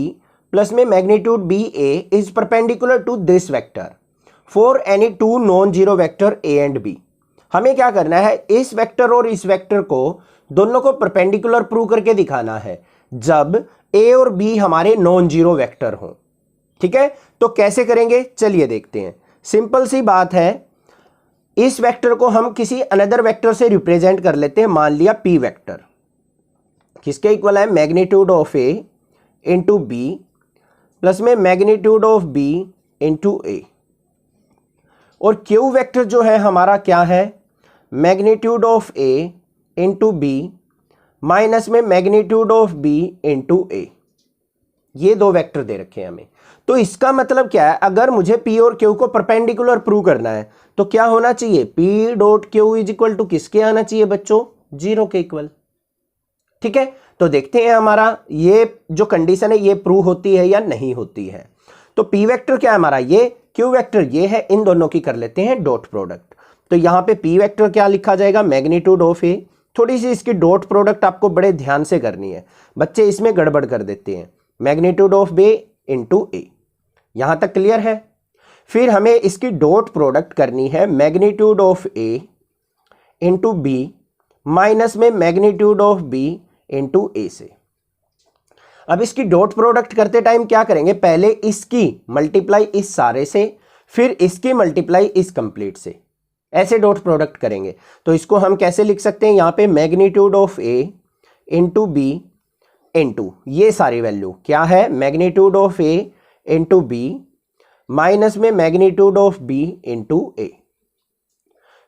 plus में magnitude b a is perpendicular to this vector for any two non zero vector a and b। हमें क्या करना है, इस वेक्टर और इस वेक्टर को दोनों को परपेंडिकुलर प्रूव करके दिखाना है जब a और b हमारे नॉन जीरो वेक्टर हों। ठीक है, तो कैसे करेंगे चलिए देखते हैं। सिंपल सी बात है, इस वेक्टर को हम किसी अनदर वेक्टर से रिप्रेजेंट कर लेते हैं, मान लिया p वेक्टर, किसके इक्वल है magnitude of a into b plus में magnitude of b into a। और q वेक्टर जो है हमारा क्या है magnitude of a into b minus में magnitude of b into a। ये दो वेक्टर दे रखे हैं हमें। तो इसका मतलब क्या है, अगर मुझे p और q को परपेंडिकुलर प्रूव करना है तो क्या होना चाहिए p dot q is equal to किसके आना चाहिए बच्चों 0 के इक्वल। ठीक है, तो देखते हैं हमारा ये जो कंडीशन है ये प्रूव होती है या नहीं होती है। तो p वेक्टर क्या है हमारा, ये q वेक्टर ये है, इन दोनों की कर लेते हैं डॉट प्रोडक्ट। तो यहाँ पे p वेक्टर क्या लिखा जाएगा मैग्नीट्यूड ऑफ a। थोड़ी सी इसकी डॉट प्रोडक्ट आपको बड़े ध्यान से करनी है, बच्चे इसमें गड़बड़ कर देते हैं। Magnitude of b into a, यहां तक क्लियर है। फिर हमें इसकी डॉट प्रोडक्ट करनी है magnitude of a into b minus में magnitude of b into a से। अब इसकी डॉट प्रोडक्ट करते टाइम क्या करेंगे, पहले इसकी मल्टीप्लाई इस सारे से, फिर इसकी मल्टीप्लाई इस कंप्लीट से, ऐसे डॉट प्रोडक्ट करेंगे। तो इसको हम कैसे लिख सकते हैं, यहाँ पे magnitude of a into b into ये सारी वैल्यू क्या है magnitude of a into b minus में magnitude of b into a।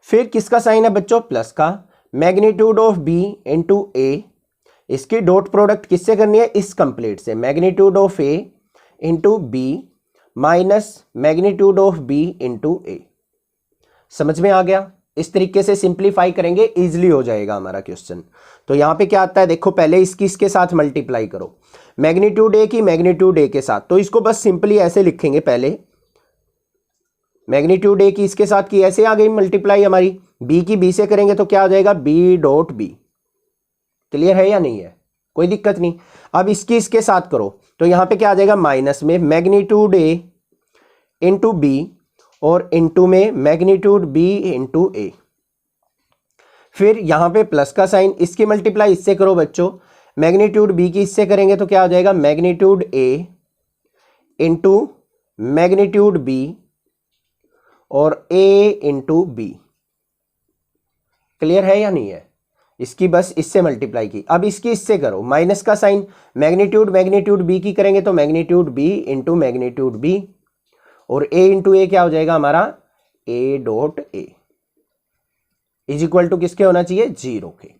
फिर किसका साइन है बच्चों प्लस का, magnitude of b into a, इसकी डॉट प्रोडक्ट किससे करनी है इस कंप्लीट से, magnitude of a into b minus magnitude of b into a। समझ में आ गया। इस तरीके से सिंप्लीफाई करेंगे इजीली हो जाएगा हमारा क्वेश्चन। तो यहां पे क्या आता है देखो, पहले इसकी इसके साथ मल्टीप्लाई करो, मैग्नीट्यूड a की मैग्नीट्यूड a के साथ, तो इसको बस सिंपली ऐसे लिखेंगे, पहले मैग्नीट्यूड a की इसके साथ की, ऐसे आ गई मल्टीप्लाई हमारी, b की b से करेंगे तो क्या हो जाएगा b डॉट b। क्लियर है या नहीं है, कोई दिक्कत नहीं। अब इसकी इसके साथ करो तो यहां पे क्या आ जाएगा माइनस में मैग्नीट्यूड a इंटू b और इंटू में मैग्नीट्यूड b इंटू a। फिर यहां पे प्लस का साइन, इसकी मल्टीप्लाई इससे करो बच्चों, मैग्नीट्यूड b की इससे करेंगे तो क्या हो जाएगा magnitude a into magnitude b और a इंटू b। क्लियर है या नहीं है, इसकी बस इससे मल्टीप्लाई की। अब इसकी इससे करो, माइनस का साइन, मैग्नीट्यूड b की करेंगे तो magnitude b into magnitude b और a इंटू ए क्या हो जाएगा हमारा a dot a is equal to किसके होना चाहिए 0 के,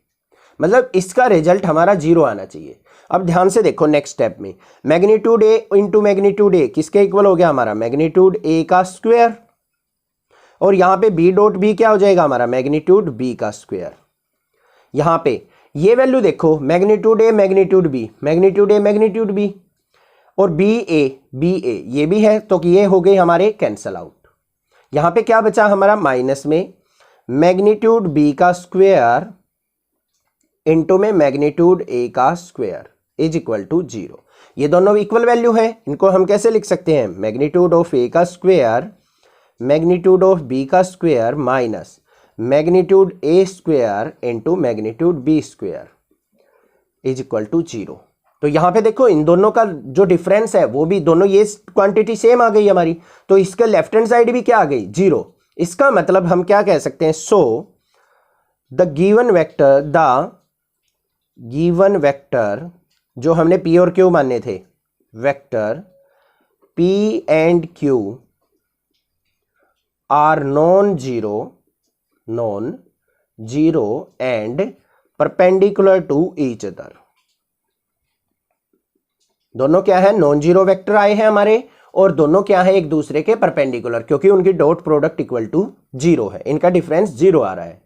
मतलब इसका रिजल्ट हमारा 0 आना चाहिए। अब ध्यान से देखो नेक्स्ट स्टेप में, magnitude a into magnitude a किसके इक्वल हो गया हमारा मैग्नीट्यूड a का स्क्वायर, और यहां पे b डॉट b क्या हो जाएगा हमारा मैग्नीट्यूड b का स्क्वायर। यहां पे ये वैल्यू देखो magnitude a magnitude b, magnitude a magnitude b और b a ये भी है, तो ये हो गए हमारे कैंसल आउट। यहां पे क्या बचा हमारा माइनस में मैग्नीट्यूड b का स्क्वायर इंटू में मैग्नीट्यूड a का स्क्वायर। Is equal to 0। ये दोनों इक्वल वैल्यू है, इनको हम कैसे लिख सकते हैं, मैग्नीट्यूड ऑफ ए का स्क्वायर मैग्नीट्यूड ऑफ बी का square minus magnitude a square into magnitude b square is equal to 0। तो यहां पे देखो इन दोनों का जो डिफरेंस है वो भी दोनों ये क्वांटिटी सेम आ गई हमारी, तो इसके लेफ्ट हैंड साइड भी क्या आ गई 0। इसका मतलब हम क्या कह सकते हैं, सो द गिवन वेक्टर जो हमने पी और क्यू माने थे, vector p and q are non zero and perpendicular to each other. दोनों क्या है, नॉन जीरो वेक्टर आए हैं हमारे, और दोनों क्या है, एक दूसरे के परपेंडिकुलर, क्योंकि उनकी डॉट प्रोडक्ट इक्वल टू 0 है, इनका डिफरेंस 0 आ रहा है।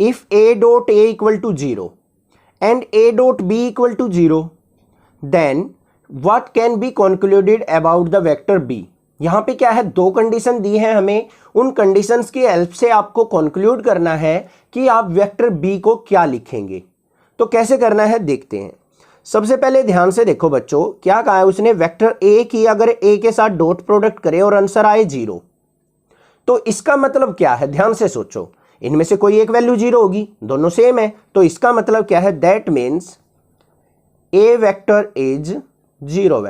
If a dot a equal to 0 and a dot b equal to 0 then what can be concluded about the vector b. यहां पे क्या है, दो कंडीशन दी है हमें, उन कंडीशंस की हेल्प से आपको कंक्लूड करना है कि आप वेक्टर बी को क्या लिखेंगे। तो कैसे करना है देखते हैं। सबसे पहले ध्यान से देखो बच्चों, क्या कहा है उसने, वेक्टर ए की अगर ए के साथ डॉट प्रोडक्ट करे और आंसर आए 0, तो इसका मतलब क्या है, ध्यान से सोचो, इनमें से कोई एक वैल्यू 0 होगी, दोनों सेम है, तो इसका मतलब क्या है, that means A vector is 0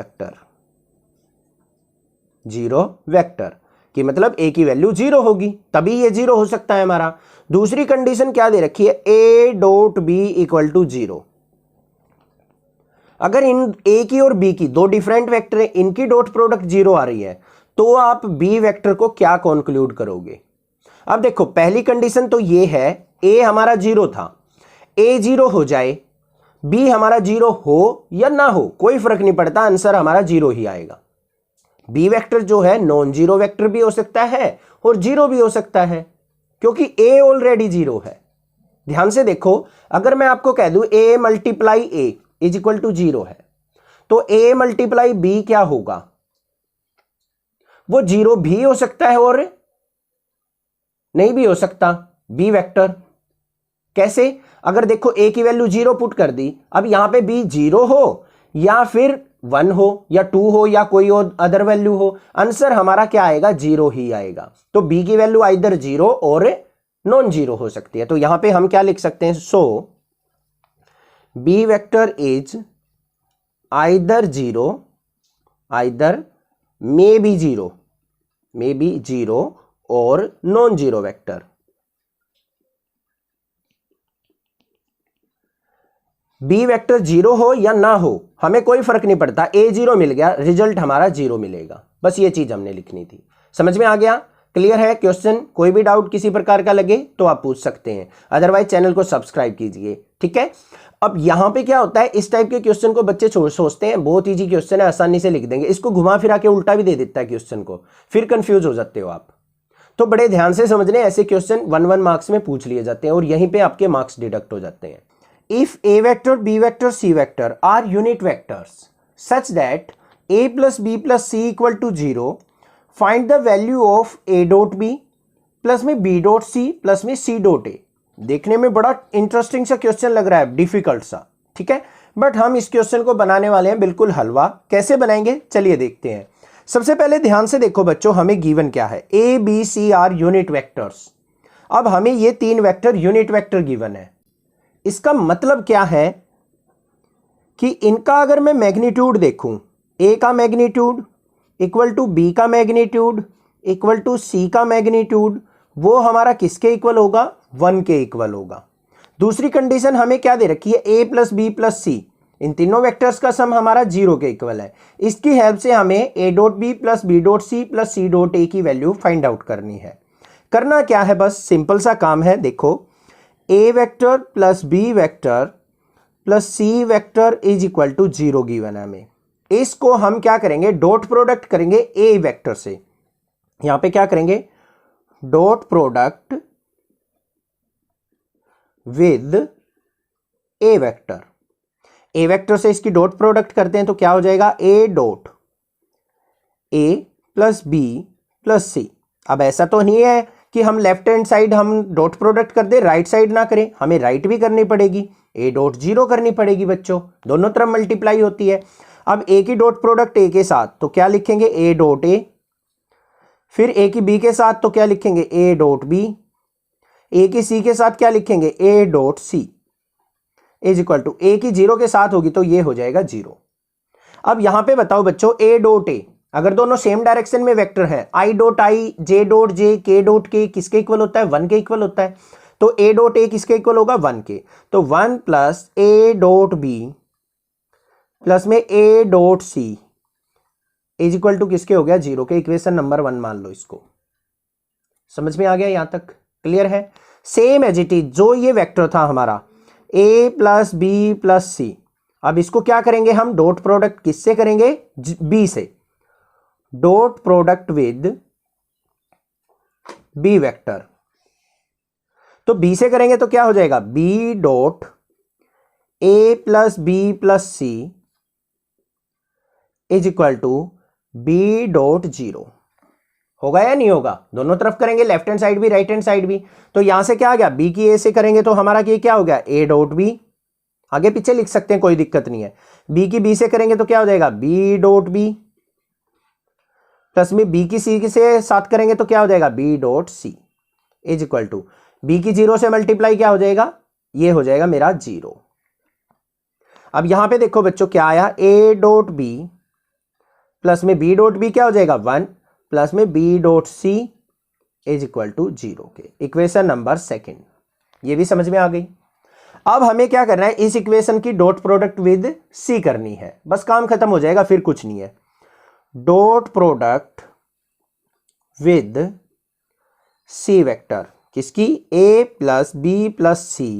vector कि मतलब ए की वैल्यू 0 होगी, तभी ये 0 हो सकता है हमारा। दूसरी कंडीशन क्या दे रखी है, a dot b equal to 0। अगर इन ए की और बी की दो डिफरेंट वेक्टर है, इनकी डॉट प्रोडक्ट 0 आ रही है, तो आप बी वेक्टर को क्या कंक्लूड करोगे। अब देखो पहली कंडीशन तो ये है, ए हमारा 0 था, ए 0 हो जाए, बी हमारा 0 हो या ना हो कोई फर्क नहीं पड़ता, आंसर हमारा 0 ही आएगा। बी वेक्टर जो है नॉन जीरो वेक्टर भी हो सकता है और 0 भी हो सकता है, क्योंकि ए ऑलरेडी 0 है। ध्यान से देखो, अगर मैं आपको कह दूं a multiply a is equal to 0 है, तो ए मल्टीप्लाई बी क्या होगा, वो 0 भी हो सकता है और नहीं भी हो सकता, बी वेक्टर। कैसे, अगर देखो ए की वैल्यू 0 पुट कर दी, अब यहां पे बी 0 हो या फिर 1 हो या 2 हो या कोई और अदर वैल्यू हो, आंसर हमारा क्या आएगा, 0 ही आएगा। तो बी की वैल्यू आइदर 0 और नॉन जीरो हो सकती है। तो यहां पे हम क्या लिख सकते हैं, so b vector is either 0 either may be 0 और non zero vector. B vector 0 हो या ना हो हमें कोई फर्क नहीं पड़ता, ए 0 मिल गया, रिजल्ट हमारा 0 मिलेगा, बस ये चीज हमने लिखनी थी। समझ में आ गया, क्लियर है क्वेश्चन। कोई भी डाउट किसी प्रकार का लगे तो आप पूछ सकते हैं, अदरवाइज चैनल को सब्सक्राइब कीजिए, ठीक है। अब यहां पे क्या होता है, इस टाइप के क्वेश्चन को बच्चे सोचते हैं बहुत इजी क्वेश्चन है, आसानी से लिख देंगे, इसको घुमा फिरा के उल्टा भी दे देता है क्वेश्चन को, फिर कंफ्यूज हो जाते हो आप। तो बड़े ध्यान से समझने, ऐसे क्वेश्चन 1 मार्क्स में पूछ लिए जाते हैं और यहीं पे आपके मार्क्स डिडक्ट हो जाते हैं। If A vector, B vector, C vector are unit vectors such that A plus B plus C equal to 0, find the value of A dot B plus में B dot C plus में C dot A। देखने में बड़ा interesting सा question लग रहा है, difficult सा, ठीक है, बट हम इस क्वेश्चन को बनाने वाले हैं बिल्कुल हलवा। कैसे बनाएंगे चलिए देखते हैं। सबसे पहले ध्यान से देखो बच्चों, हमें गिवन क्या है, A B C are unit vectors. अब हमें ये 3 वेक्टर यूनिट वेक्टर गिवन है, इसका मतलब क्या है कि इनका अगर मैं मैग्नीट्यूड देखूं, ए का मैग्नीट्यूड इक्वल टू बी का मैग्नीट्यूड इक्वल टू सी का मैग्नीट्यूड, वो हमारा किसके इक्वल होगा, 1 के इक्वल होगा। दूसरी कंडीशन हमें क्या दे रखी है, ए प्लस बी प्लस सी, इन तीनों वेक्टर्स का सम हमारा 0 के इक्वल है। इसकी हेल्प से हमें a dot B plus b dot c plus c dot a की वैल्यू फाइंड आउट करनी है। करना क्या है, बस सिंपल सा काम है। देखो a vector plus b vector plus c vector is equal to 0 given है हमें। इसको हम क्या करेंगे, डॉट प्रोडक्ट करेंगे ए वेक्टर से। यहां पे क्या करेंगे, dot product with A vector. A vector से इसकी डॉट प्रोडक्ट करते हैं तो क्या हो जाएगा, a dot a plus b plus c. अब ऐसा तो नहीं है कि हम लेफ्ट हैंड साइड हम डॉट प्रोडक्ट कर दे, राइट साइड ना करें, हमें राइट भी करनी पड़ेगी। ए डॉट जीरो करनी पड़ेगी बच्चों, दोनों तरफ मल्टीप्लाई होती है। अब ए की डॉट प्रोडक्ट ए के साथ तो क्या लिखेंगे ए डॉट ए, फिर ए की बी के साथ तो क्या लिखेंगे ए डॉट बी, ए की सी के साथ क्या लिखेंगे a dot C is equal to a की जीरो के साथ होगी तो ये हो जाएगा जीरो। अब यहां पे बताओ बच्चों ए डॉट ए, अगर दोनों सेम डायरेक्शन में वेक्टर है, I dot I, J dot J, के डॉट के किसके इक्वल होता है 1 के इक्वल होता है, तो ए डॉट ए किसके इक्वल होगा 1 के, तो 1 plus a dot B plus में a dot C is equal to किसके हो गया 0 के। इक्वेशन नंबर 1 मान लो इसको। समझ में आ गया यहां तक, क्लियर है। सेम एज इट इज जो ये वेक्टर था हमारा ए प्लस बी प्लस सी, अब इसको क्या करेंगे हम डॉट प्रोडक्ट किससे करेंगे बी से, dot product with b vector, तो बी से करेंगे तो क्या हो जाएगा B dot a plus b plus c is equal to b dot zero. होगा या नहीं होगा, दोनों तरफ करेंगे लेफ्ट हैंड साइड भी राइट हैंड साइड भी, तो यहां से क्या आ गया बी की ए से करेंगे तो हमारा ये क्या हो गया ए डॉट बी, आगे पीछे लिख सकते हैं कोई दिक्कत नहीं है। बी की बी से करेंगे तो क्या हो जाएगा बी डॉट बी, प्लस में बी की सी से साथ करेंगे तो क्या हो जाएगा B dot C is equal to B की जीरो से मल्टीप्लाई क्या हो जाएगा, ये हो जाएगा मेरा जीरो। अब यहां पे देखो बच्चों क्या आया ए डॉट बी प्लस में बी डॉट बी क्या हो जाएगा 1 प्लस में b dot C is equal to 0 के। इक्वेशन नंबर 2 ये भी समझ में आ गई। अब हमें क्या करना है इस इक्वेशन की डॉट प्रोडक्ट विद सी करनी है, बस काम खत्म हो जाएगा फिर कुछ नहीं है। Dot product with c vector किसकी a plus b plus c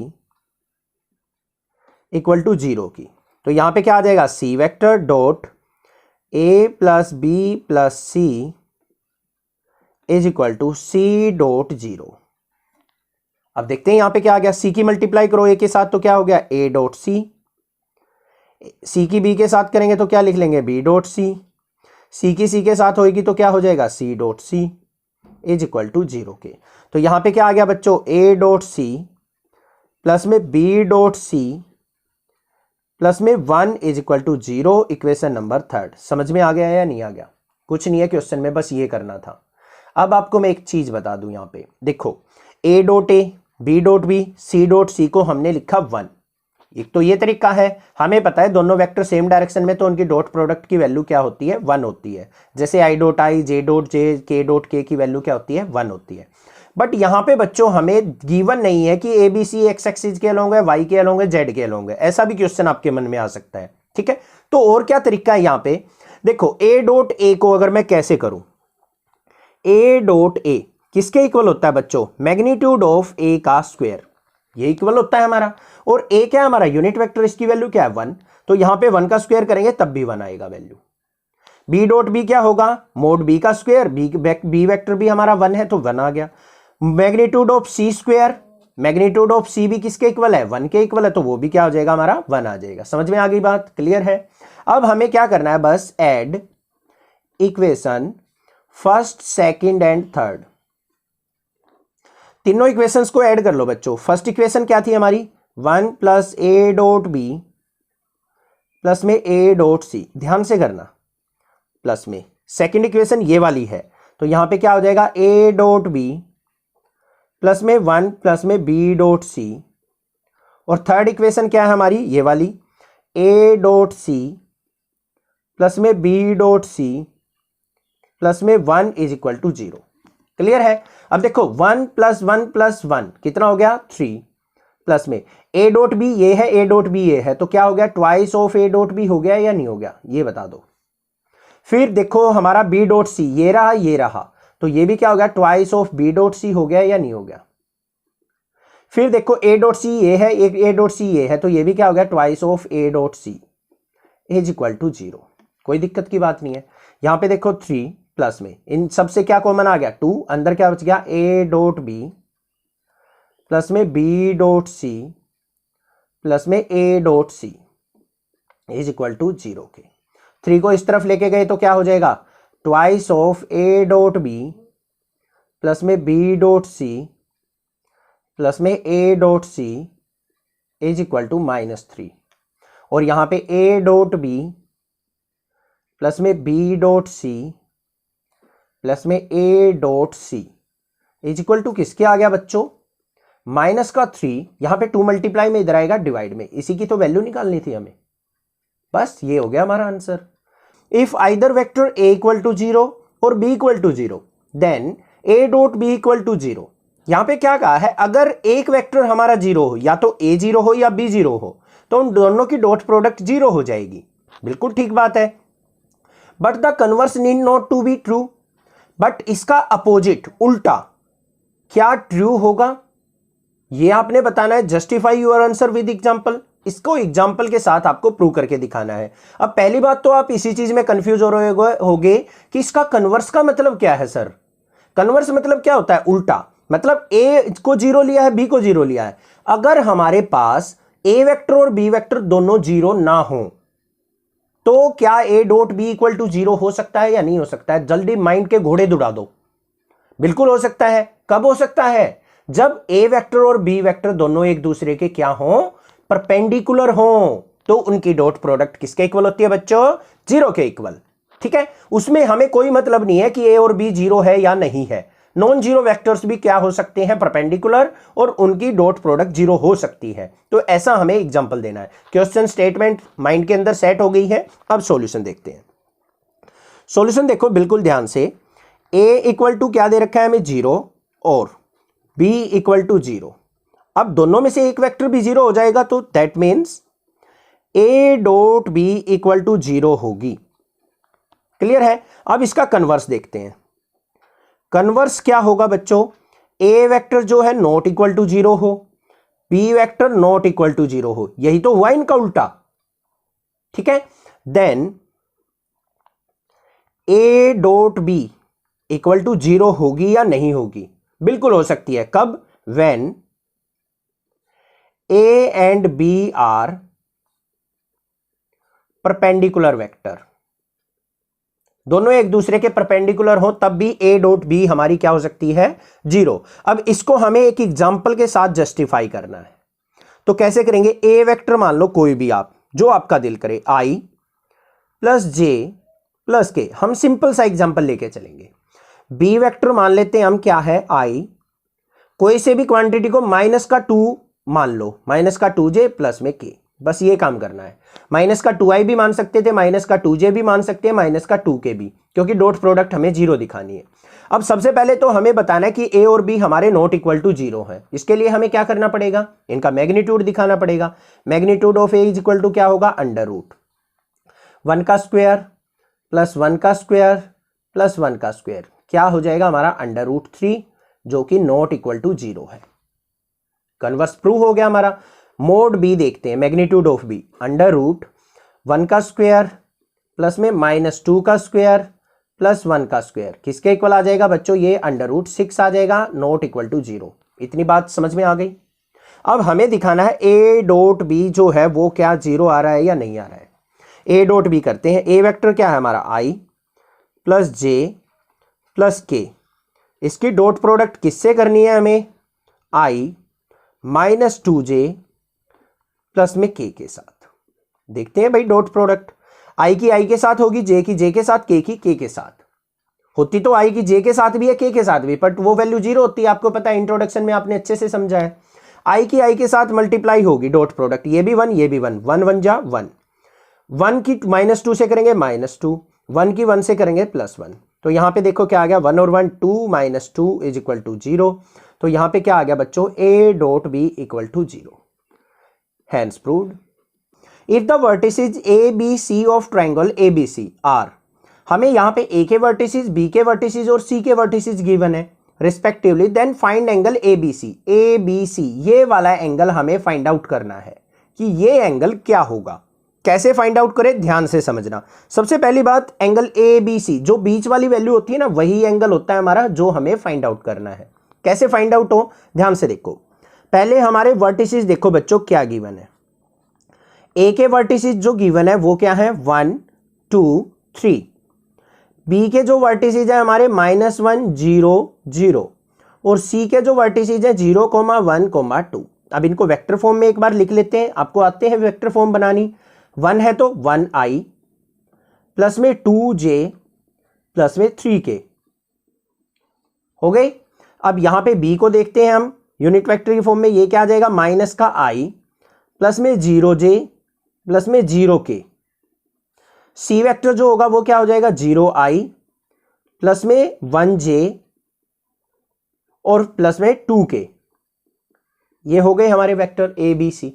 equal to 0 की, तो यहां पे क्या आ जाएगा c vector dot a plus b plus c is equal to c dot 0। अब देखते हैं यहां पे क्या आ गया, सी की मल्टीप्लाई करो ए के साथ तो क्या हो गया ए डॉट सी, सी की बी के साथ करेंगे तो क्या लिख लेंगे बी डॉट सी, सी की सी के साथ होगी तो क्या हो जाएगा c dot C is equal to 0 के। तो यहां पे क्या आ गया बच्चों ए डॉट सी प्लस में बी डॉट सी प्लस में 1 is equal to 0। Equation number 3 समझ में आ गया या नहीं आ गया, कुछ नहीं है क्वेश्चन में, बस ये करना था। अब आपको मैं एक चीज बता दूं, यहां पे देखो a dot a b dot b c dot c को हमने लिखा 1। एक तो ये तरीका है, हमें पता है दोनों वेक्टर सेम डायरेक्शन में तो उनकी डॉट प्रोडक्ट की वैल्यू क्या होती है 1 होती है, जैसे I dot I, J dot J, के डॉट के की वैल्यू क्या होती है 1 होती है। बट यहां पे बच्चों हमें गिवन नहीं है कि a b c x axis के अलोंग है, वाई के अलोंग है, जेड के अलोंग है, ऐसा भी क्वेश्चन आपके मन में आ सकता है। ठीक है, तो और क्या तरीका है यहां पे, देखो ए डॉट ए को अगर मैं कैसे करूं, ए डॉट ए किसके इक्वल होता है बच्चों मैग्नीट्यूड ऑफ ए का स्क्वायर, ये इक्वल होता है हमारा, और ए क्या है हमारा यूनिट वेक्टर, इसकी वैल्यू क्या है 1, तो यहां पे 1 का स्क्वायर करेंगे तब भी 1 आएगा वैल्यू। बी डॉट बी क्या होगा मोड बी का स्क्वायर, बी वेक्टर भी हमारा 1 है तो 1 आ गया। Magnitude of c square, magnitude of c भी किसके इक्वल है 1 के इक्वल है, तो वो भी क्या हो जाएगा हमारा 1 आ जाएगा। समझ में आ गई बात, क्लियर है। अब हमें क्या करना है, बस add equation first second and third, तीनों इक्वेशंस को ऐड कर लो बच्चों। फर्स्ट इक्वेशन क्या थी हमारी 1 plus a dot B plus में ए डॉट सी, ध्यान से करना, प्लस में सेकंड इक्वेशन ये वाली है, तो यहां पे क्या हो जाएगा ए डॉट बी प्लस में 1 प्लस में बी डॉट सी, और थर्ड इक्वेशन क्या है हमारी ये वाली ए डॉट सी प्लस में बी डॉट सी प्लस में 1 इज इक्वल टू 0। क्लियर है। अब देखो 1 प्लस 1 प्लस 1 कितना हो गया 3, प्लस में ए डॉट बी ये है, ए डॉट बी ये है, तो क्या हो गया twice of a dot b हो गया या नहीं हो गया, ये बता दो। फिर देखो हमारा बी डॉट सी ये रहा ये रहा, तो ये भी क्या हो गया twice of b dot c हो गया या नहीं हो गया। फिर देखो ए डॉट सी ये है, एक ए डॉट सी ये है, तो ये भी क्या हो गया twice of a dot C is equal to 0। कोई दिक्कत की बात नहीं है। यहां पे देखो 3 प्लस में इन सबसे क्या कॉमन आ गया 2, अंदर क्या बच गया ए डॉट बी प्लस में बी डॉट सी प्लस में a dot C is equal to 0 के। 3 को इस तरफ लेके गए तो क्या हो जाएगा twice of a dot B plus में बी डॉट सी प्लस में a dot C is equal to -3 और यहां पे a डॉट बी प्लस में b डॉट सी प्लस में a dot C is equal to किसके आ गया बच्चों, माइनस का 3, यहां पे 2 मल्टीप्लाई में इधर आएगा डिवाइड में, इसी की तो वैल्यू निकालनी थी हमें। बस ये हो गया हमारा answer. If either vector a equal to 0 और b equal to 0 then a dot b equal to 0। यहां पे क्या कहा है, अगर एक वेक्टर हमारा 0 हो, या तो a 0 हो या b 0 हो, तो उन दोनों की डॉट प्रोडक्ट 0 हो जाएगी। बिल्कुल ठीक बात है। But the converse need not to be true, but इसका अपोजिट उल्टा क्या ट्रू होगा, यह आपने बताना है। Justify your answer with example, इसको एग्जांपल के साथ आपको प्रूव करके दिखाना है। अब पहली बात तो आप इसी चीज में कंफ्यूज हो रहे होगे कि इसका कन्वर्स का मतलब क्या है सर। कन्वर्स मतलब क्या होता है, उल्टा। मतलब a को 0 लिया है, b को 0 लिया है। अगर हमारे पास a वेक्टर और b वेक्टर दोनों 0 ना हो तो क्या a dot b equal to 0 हो सकता है या नहीं हो सकता है। जल्दी माइंड के घोड़े दौड़ा दो। बिल्कुल हो सकता है। कब हो सकता है, जब a वेक्टर और b वेक्टर दोनों एक दूसरे के क्या हो, परपेंडिकुलर हो, तो उनकी डॉट प्रोडक्ट किसके इक्वल होती है बच्चों, 0 के इक्वल। ठीक है, उसमें हमें कोई मतलब नहीं है कि a और b 0 है या नहीं है। नॉन जीरो वेक्टर्स भी क्या हो सकते हैं, परपेंडिकुलर, और उनकी डॉट प्रोडक्ट 0 हो सकती है। तो ऐसा हमें एग्जांपल देना है। क्वेश्चन स्टेटमेंट माइंड के अंदर सेट हो गई है। अब सॉल्यूशन देखते हैं। सॉल्यूशन देखो बिल्कुल ध्यान से। a इक्वल टू क्या दे रखा है हमें, 0, और b इक्वल टू 0। अब दोनों में से एक वेक्टर भी 0 हो जाएगा, तो that means a dot b equal to 0 होगी। क्लियर है। अब इसका कन्वर्स देखते हैं। कन्वर्स क्या होगा बच्चों, a वेक्टर जो है नॉट इक्वल टू 0 हो, b vector not equal to 0 हो। यही तो हुआ इनका उल्टा। ठीक है, then a dot b equal to 0 होगी या नहीं होगी, बिल्कुल हो सकती है। कब, when a and b are perpendicular vector, दोनों एक दूसरे के परपेंडिकुलर हो, तब भी a डॉट बी हमारी क्या हो सकती है, 0। अब इसको हमें एक एग्जांपल के साथ जस्टिफाई करना है। तो कैसे करेंगे, a वेक्टर मान लो कोई भी आप, जो आपका दिल करे, i प्लस जे प्लस के, हम सिंपल सा एग्जांपल लेके चलेंगे। b वेक्टर मान लेते हैं हम, क्या है, i, कोई से भी क्वांटिटी को माइनस का 2 मान लो, माइनस का 2j प्लस में k, बस ये काम करना है। माइनस का 2i भी मान सकते थे, माइनस का 2j भी मान सकते हैं, माइनस का 2k भी, क्योंकि डॉट प्रोडक्ट हमें 0 दिखानी है। अब सबसे पहले तो हमें बताना है कि a और b हमारे नॉट इक्वल टू 0 है। इसके लिए हमें क्या करना पड़ेगा, इनका मैग्नीट्यूड दिखाना पड़ेगा। Magnitude of a is equal to क्या होगा, अंडर रूट 1 का स्क्वायर प्लस 1 का स्क्वायर प्लस 1 का स्क्वायर, क्या हो जाएगा हमारा, अंडर रूट 3, जो कि नॉट इक्वल टू 0 है। कन्वर्स प्रूव हो गया हमारा। मोड बी देखते हैं, magnitude of b, under root 1 का स्क्वायर प्लस में -2 का स्क्वायर प्लस 1 का स्क्वायर, किसके इक्वल आ जाएगा बच्चों, ये अंडर रूट 6 आ जाएगा, नॉट इक्वल टू 0। इतनी बात समझ में आ गई। अब हमें दिखाना है a डॉट बी जो है वो क्या 0 आ रहा है या नहीं आ रहा है। a डॉट बी करते हैं। a वेक्टर क्या है हमारा, i plus j plus k, इसकी डॉट प्रोडक्ट किससे करनी है हमें, i माइनस 2j प्लस में k के साथ। देखते हैं भाई डॉट प्रोडक्ट, i की i के साथ होगी, j की j के साथ, k की k के साथ होती, तो i की j के साथ भी है, k के साथ भी, बट वो वैल्यू 0 होती है। आपको पता है, इंट्रोडक्शन में आपने अच्छे से समझा है। i की i के साथ मल्टीप्लाई होगी डॉट प्रोडक्ट, ये भी 1 ये भी 1, 1 1 जा 1, 1 की -2 से करेंगे -2, 1 की 1 से करेंगे +1। तो यहां पे देखो क्या आ गया, 1 और 1 2 -2 इज इक्वल टू 0। तो यहां पे क्या आ गया बच्चों, a dot b equal to 0। Hence proved. If the vertices A, B, C of triangle ABC are, हमें यहाँ पे A के vertices, B के vertices और C के vertices given है respectively, then find angle ABC। ABC ये वाला एंगल हमें फाइंड आउट करना है कि ये एंगल क्या होगा। कैसे फाइंड आउट करें, ध्यान से समझना। सबसे पहली बात, एंगल ABC जो बीच वाली वैल्यू होती है ना, वही एंगल होता है हमारा जो हमें फाइंड आउट करना है। कैसे फाइंड आउट हो, ध्यान से देखो। पहले हमारे वर्टिसेस देखो बच्चों क्या गिवन है। ए के वर्टिसेस जो गिवन है वो क्या है, 1 2 3। बी के जो वर्टिसेस है हमारे -1 0 0, और सी के जो वर्टिसेस है 0 1 2। अब इनको वेक्टर फॉर्म में एक बार लिख लेते हैं, आपको आते हैं वेक्टर फॉर्म बनानी। 1 है तो 1i प्लस में 2j प्लस में 3k हो गई। अब यहां पे b को देखते हैं हम यूनिट वेक्टर की फॉर्म में, ये क्या आ जाएगा माइनस का i प्लस में 0j प्लस में 0k। c वेक्टर जो होगा वो क्या हो जाएगा 0i प्लस में 1j और प्लस में 2k। ये हो गए हमारे वेक्टर ए बी सी।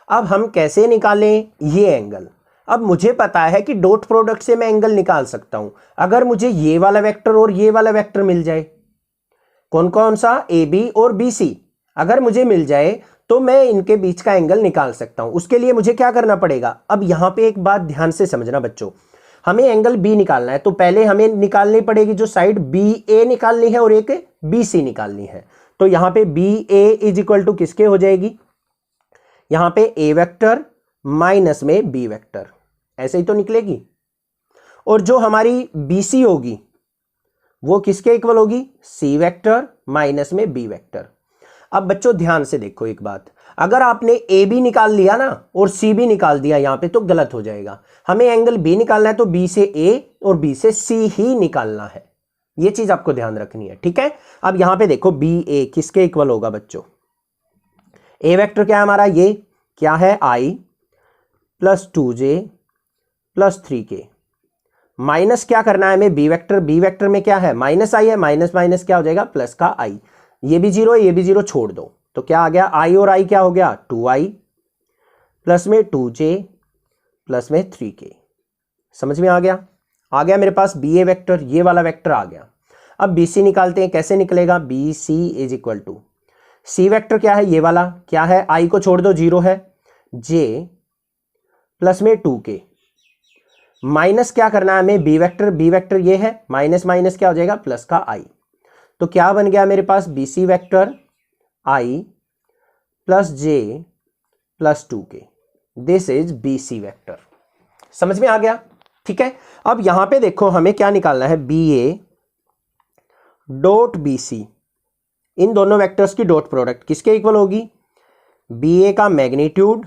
अब हम कैसे निकालें ये एंगल? अब मुझे पता है कि डॉट प्रोडक्ट से मैं एंगल निकाल सकता हूं। अगर मुझे ये वाला वेक्टर और ये वाला वेक्टर मिल जाए, कौन कौन सा, ए बी और बी सी, अगर मुझे मिल जाए तो मैं इनके बीच का एंगल निकाल सकता हूं। उसके लिए मुझे क्या करना पड़ेगा? अब यहां पे एक बात ध्यान से समझना बच्चों, हमें एंगल बी निकालना है तो पहले हमें निकालनी पड़ेगी जो साइड बी ए निकालनी है और एक बी सी निकालनी है। तो यहां पे b a is equal to किसके हो जाएगी, यहां पे ए वेक्टर माइनस में बी वेक्टर, ऐसे ही तो निकलेगी। और जो हमारी बी सी होगी वो किसके इक्वल होगी, सी वेक्टर माइनस में बी वेक्टर। अब बच्चों ध्यान से देखो एक बात, अगर आपने ए बी निकाल लिया ना और सी बी निकाल दिया यहां पे तो गलत हो जाएगा। हमें एंगल बी निकालना है तो बी से ए और बी से सी ही निकालना है, ये चीज आपको ध्यान रखनी है, ठीक है। अब यहां पे देखो बी ए किसके इक्वल होगा बच्चों, ए वेक्टर क्या है हमारा, ये क्या है i plus 2j plus 3k, minus क्या करना है हमें बी वेक्टर, बी वेक्टर में क्या है माइनस आई है, माइनस माइनस क्या हो जाएगा प्लस का i, ये भी जीरो ये भी जीरो छोड़ दो तो क्या आ गया i और i क्या हो गया 2i प्लस में 2j प्लस में 3k। समझ में आ गया? आ गया मेरे पास बी ए वेक्टर, ये वाला वेक्टर आ गया। अब बी सी निकालते हैं, कैसे निकलेगा, b c is equal to c vector क्या है, ये वाला क्या है, i को छोड़ दो जीरो है, j प्लस में 2k, माइनस क्या करना है हमें बी वेक्टर ये है, माइनस माइनस क्या हो जाएगा प्लस का i। तो क्या बन गया मेरे पास b c vector i plus j plus 2k, this is b c vector. समझ में आ गया? ठीक है। अब यहां पे देखो हमें क्या निकालना है, b a dot b c, इन दोनों वेक्टर्स की डॉट प्रोडक्ट किसके इक्वल होगी, बी ए का मैग्नीट्यूड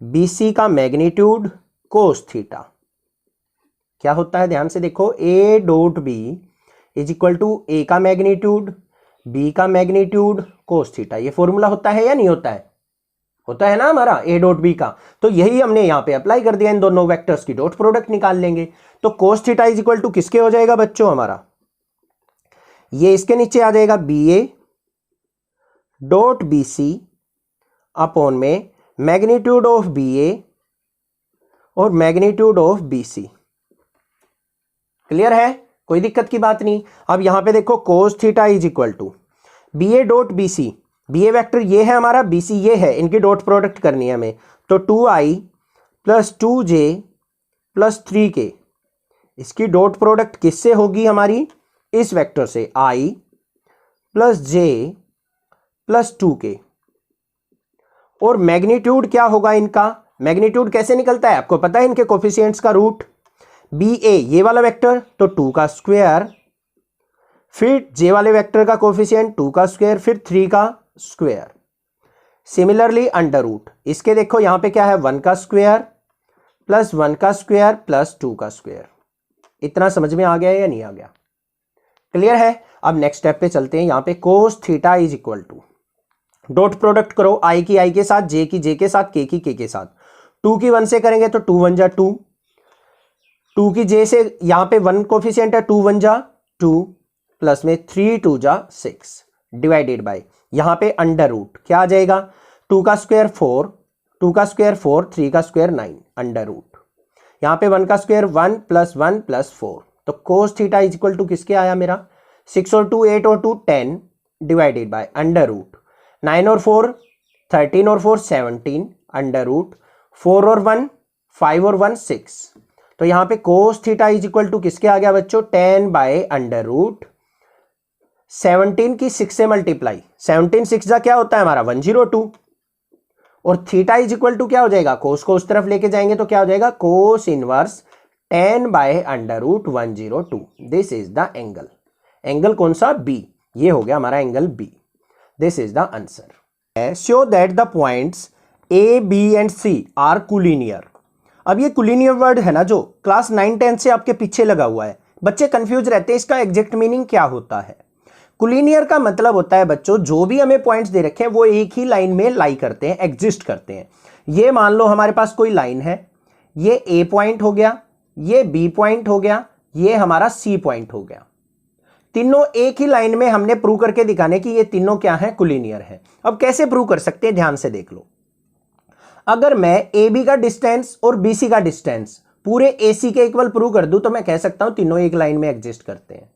बी सी का मैग्नीट्यूड कोस थीटा। क्या होता है ध्यान से देखो, a dot B is equal to a का मैग्नीट्यूड बी का मैग्नीट्यूड कोस थीटा। ये फॉर्मूला होता है या नहीं होता है? होता है ना हमारा ए डॉट बी का। तो यही हमने यहां पे अप्लाई कर दिया, इन दोनों वेक्टर्स की डॉट प्रोडक्ट निकाल लेंगे। तो cos theta is equal to किसके हो जाएगा बच्चों हमारा, ये इसके नीचे आ जाएगा b a dot b c upon में मैग्नीट्यूड ऑफ बी ए और magnitude of b c. Clear है? कोई दिक्कत की बात नहीं। अब यहां पे देखो cos theta is equal to b a dot b c, b a vector ये है हमारा, बी सी ये है, इनकी डॉट प्रोडक्ट करनी है हमें। तो 2i plus 2j plus 3k, इसकी डॉट प्रोडक्ट किससे होगी हमारी, इस वेक्टर से i plus j plus 2k। और मैग्नीट्यूड क्या होगा इनका, मैग्नीट्यूड कैसे निकलता है आपको पता है, इनके कोफिशिएंट्स का रूट, बी ए ये वाला वेक्टर तो 2 का स्क्वायर, फिर जे वाले वेक्टर का कोफिशिएंट 2 का स्क्वायर, फिर 3 का स्क्वायर। सिमिलरली अंडर रूट, इसके देखो यहां पे क्या है 1 का स्क्वायर प्लस 1 का स्क्वायर प्लस 2 का स्क्वायर। इतना समझ में आ गया या नहीं आ गया? क्लियर है? अब नेक्स्ट स्टेप पे चलते हैं। यहां पे cos theta is equal to dot product करो, आई की आई के साथ, जे की जे के साथ, के की के के साथ। 2 की 1 से करेंगे तो 2 1 जा 2, 2 की जे से यहां पे 1 कोफिशिएंट है, 2 1 जा 2 प्लस में 3 2 जा 6 डिवाइडेड बाय, यहां पे अंडर रूट क्या आ जाएगा, 2 का स्क्वायर 4, 2 का स्क्वायर 4, 3 का स्क्वायर 9 अंडर रूट, यहां पे 1 का स्क्वायर 1 प्लस 1 प्लस 4। तो cos theta is equal to किसके आया मेरा, 6 और 2 8 और 2 10 डिवाइडेड बाय अंडर रूट 9 और 4 13 और 4 17 अंडर रूट 4 और 1 5 और 1 6। तो यहां पे cos theta is equal to किसके आ गया बच्चों, 10 बाय अंडर रूट 17 की 6 से मल्टीप्लाई, 17 6 जा क्या होता है हमारा 102, और थीटा इज इक्वल टू क्या हो जाएगा, कोस को उस तरफ लेके जाएंगे तो क्या हो जाएगा, cos inverse 10 by under root 102। This is the angle, angle कौन सा, बी, ये हो गया हमारा angle b. This is the answer. Show that the points A B and C are collinear. अब ये कोलिनियर वर्ड है ना जो क्लास 9-10 से आपके पीछे लगा हुआ है, बच्चे कंफ्यूज रहते हैं इसका एग्जैक्ट मीनिंग क्या होता है। कोलिनियर का मतलब होता है बच्चों जो भी हमें पॉइंट्स दे रखे हैं वो एक ही लाइन में लाई करते हैं, एग्जिस्ट करते हैं। ये मान लो हमारे पास कोई लाइन है, ये ए पॉइंट हो गया, ये बी पॉइंट हो गया, ये हमारा सी पॉइंट हो गया। तीनों एक ही लाइन में हमने प्रूव करके दिखाने कि ये तीनों क्या है, कोलिनियर है। अब कैसे प्रूव कर सकते हैं, ध्यान से देख लो। अगर मैं ए बी का डिस्टेंस और बी सी का डिस्टेंस पूरे ए सी के इक्वल प्रूव कर दूं तो मैं कह सकता हूं तीनों एक लाइन में एग्जिस्ट करते हैं।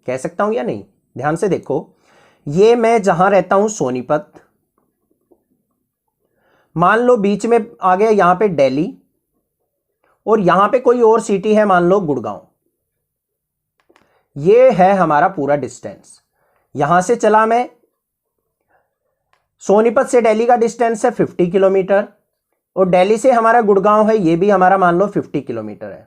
कह सकता हूं या नहीं, ध्यान से देखो। ये मैं जहां रहता हूं सोनीपत, मान लो बीच में आ गया यहां पे दिल्ली, और यहां पे कोई और सिटी है, मान लो गुड़गांव। ये है हमारा पूरा डिस्टेंस। यहां से चला मैं, सोनीपत से दिल्ली का डिस्टेंस है 50 किलोमीटर, और दिल्ली से हमारा गुड़गांव है, ये भी हमारा मान लो 50 किलोमीटर है।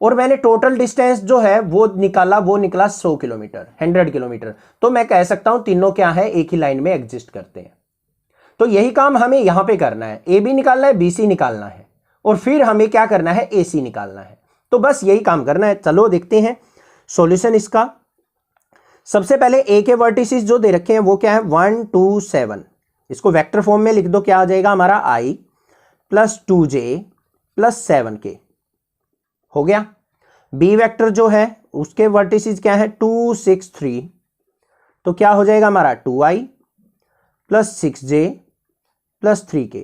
और मैंने टोटल डिस्टेंस जो है वो निकला 100 किलोमीटर, 100 किलोमीटर। तो मैं कह सकता हूं तीनों क्या है, एक ही लाइन में एग्जिस्ट करते हैं। तो यही काम हमें यहां पे करना है, ए बी निकालना है, बी सी निकालना है, और फिर हमें क्या करना है, ए सी निकालना है। तो बस यही काम करना है। चलो देखते हैं सॉल्यूशन इसका। सबसे पहले ए के वर्टिसेस जो दे रखे हैं वो क्या है, 1 2 7। इसको वेक्टर फॉर्म में लिख दो, क्या आ जाएगा हमारा i plus 2j plus 7k हो गया। बी वेक्टर जो है उसके वर्टिसेस क्या है, 2 6 3, तो क्या हो जाएगा हमारा 2i plus 6j plus 3k।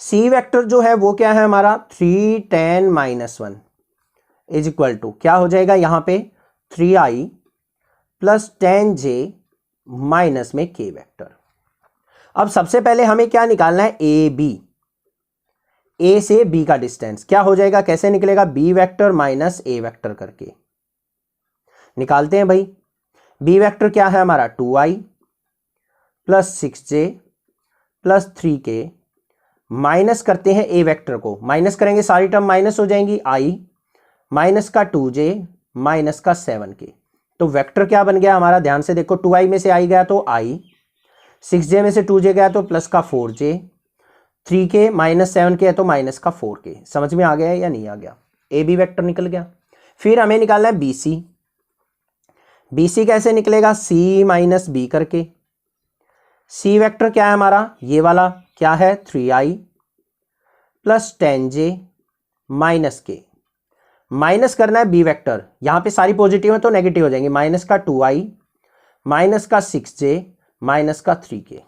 सी वेक्टर जो है वो क्या है हमारा, 3 10 -1 इज इक्वल टू क्या हो जाएगा यहां पे 3i प्लस 10j माइनस में k वेक्टर। अब सबसे पहले हमें क्या निकालना है, ए बी। ए से बी का डिस्टेंस क्या हो जाएगा, कैसे निकलेगा, बी वेक्टर माइनस ए वेक्टर करके निकालते हैं भाई। बी वेक्टर क्या है हमारा, 2i plus 6j plus 3k, minus करते हैं ए वेक्टर को, माइनस करेंगे सारी टर्म माइनस हो जाएंगी, i माइनस का 2j माइनस का 7k। तो वेक्टर क्या बन गया हमारा, ध्यान से देखो, 2i में से i गया तो i, 6j में से 2j गया तो प्लस का 4j, 3k माइनस 7k है तो माइनस का 4k। समझ में आ गया या नहीं आ गया, ए बी वेक्टर निकल गया। फिर हमें निकालना है बी सी। बी सी कैसे निकलेगा, c माइनस बी करके। सी वेक्टर क्या है हमारा, ये वाला क्या है, 3i plus 10j minus k। Minus करना है बी वेक्टर, यहां पे सारी पॉजिटिव है तो नेगेटिव हो जाएंगे, माइनस का 2i माइनस का 6j माइनस का 3k।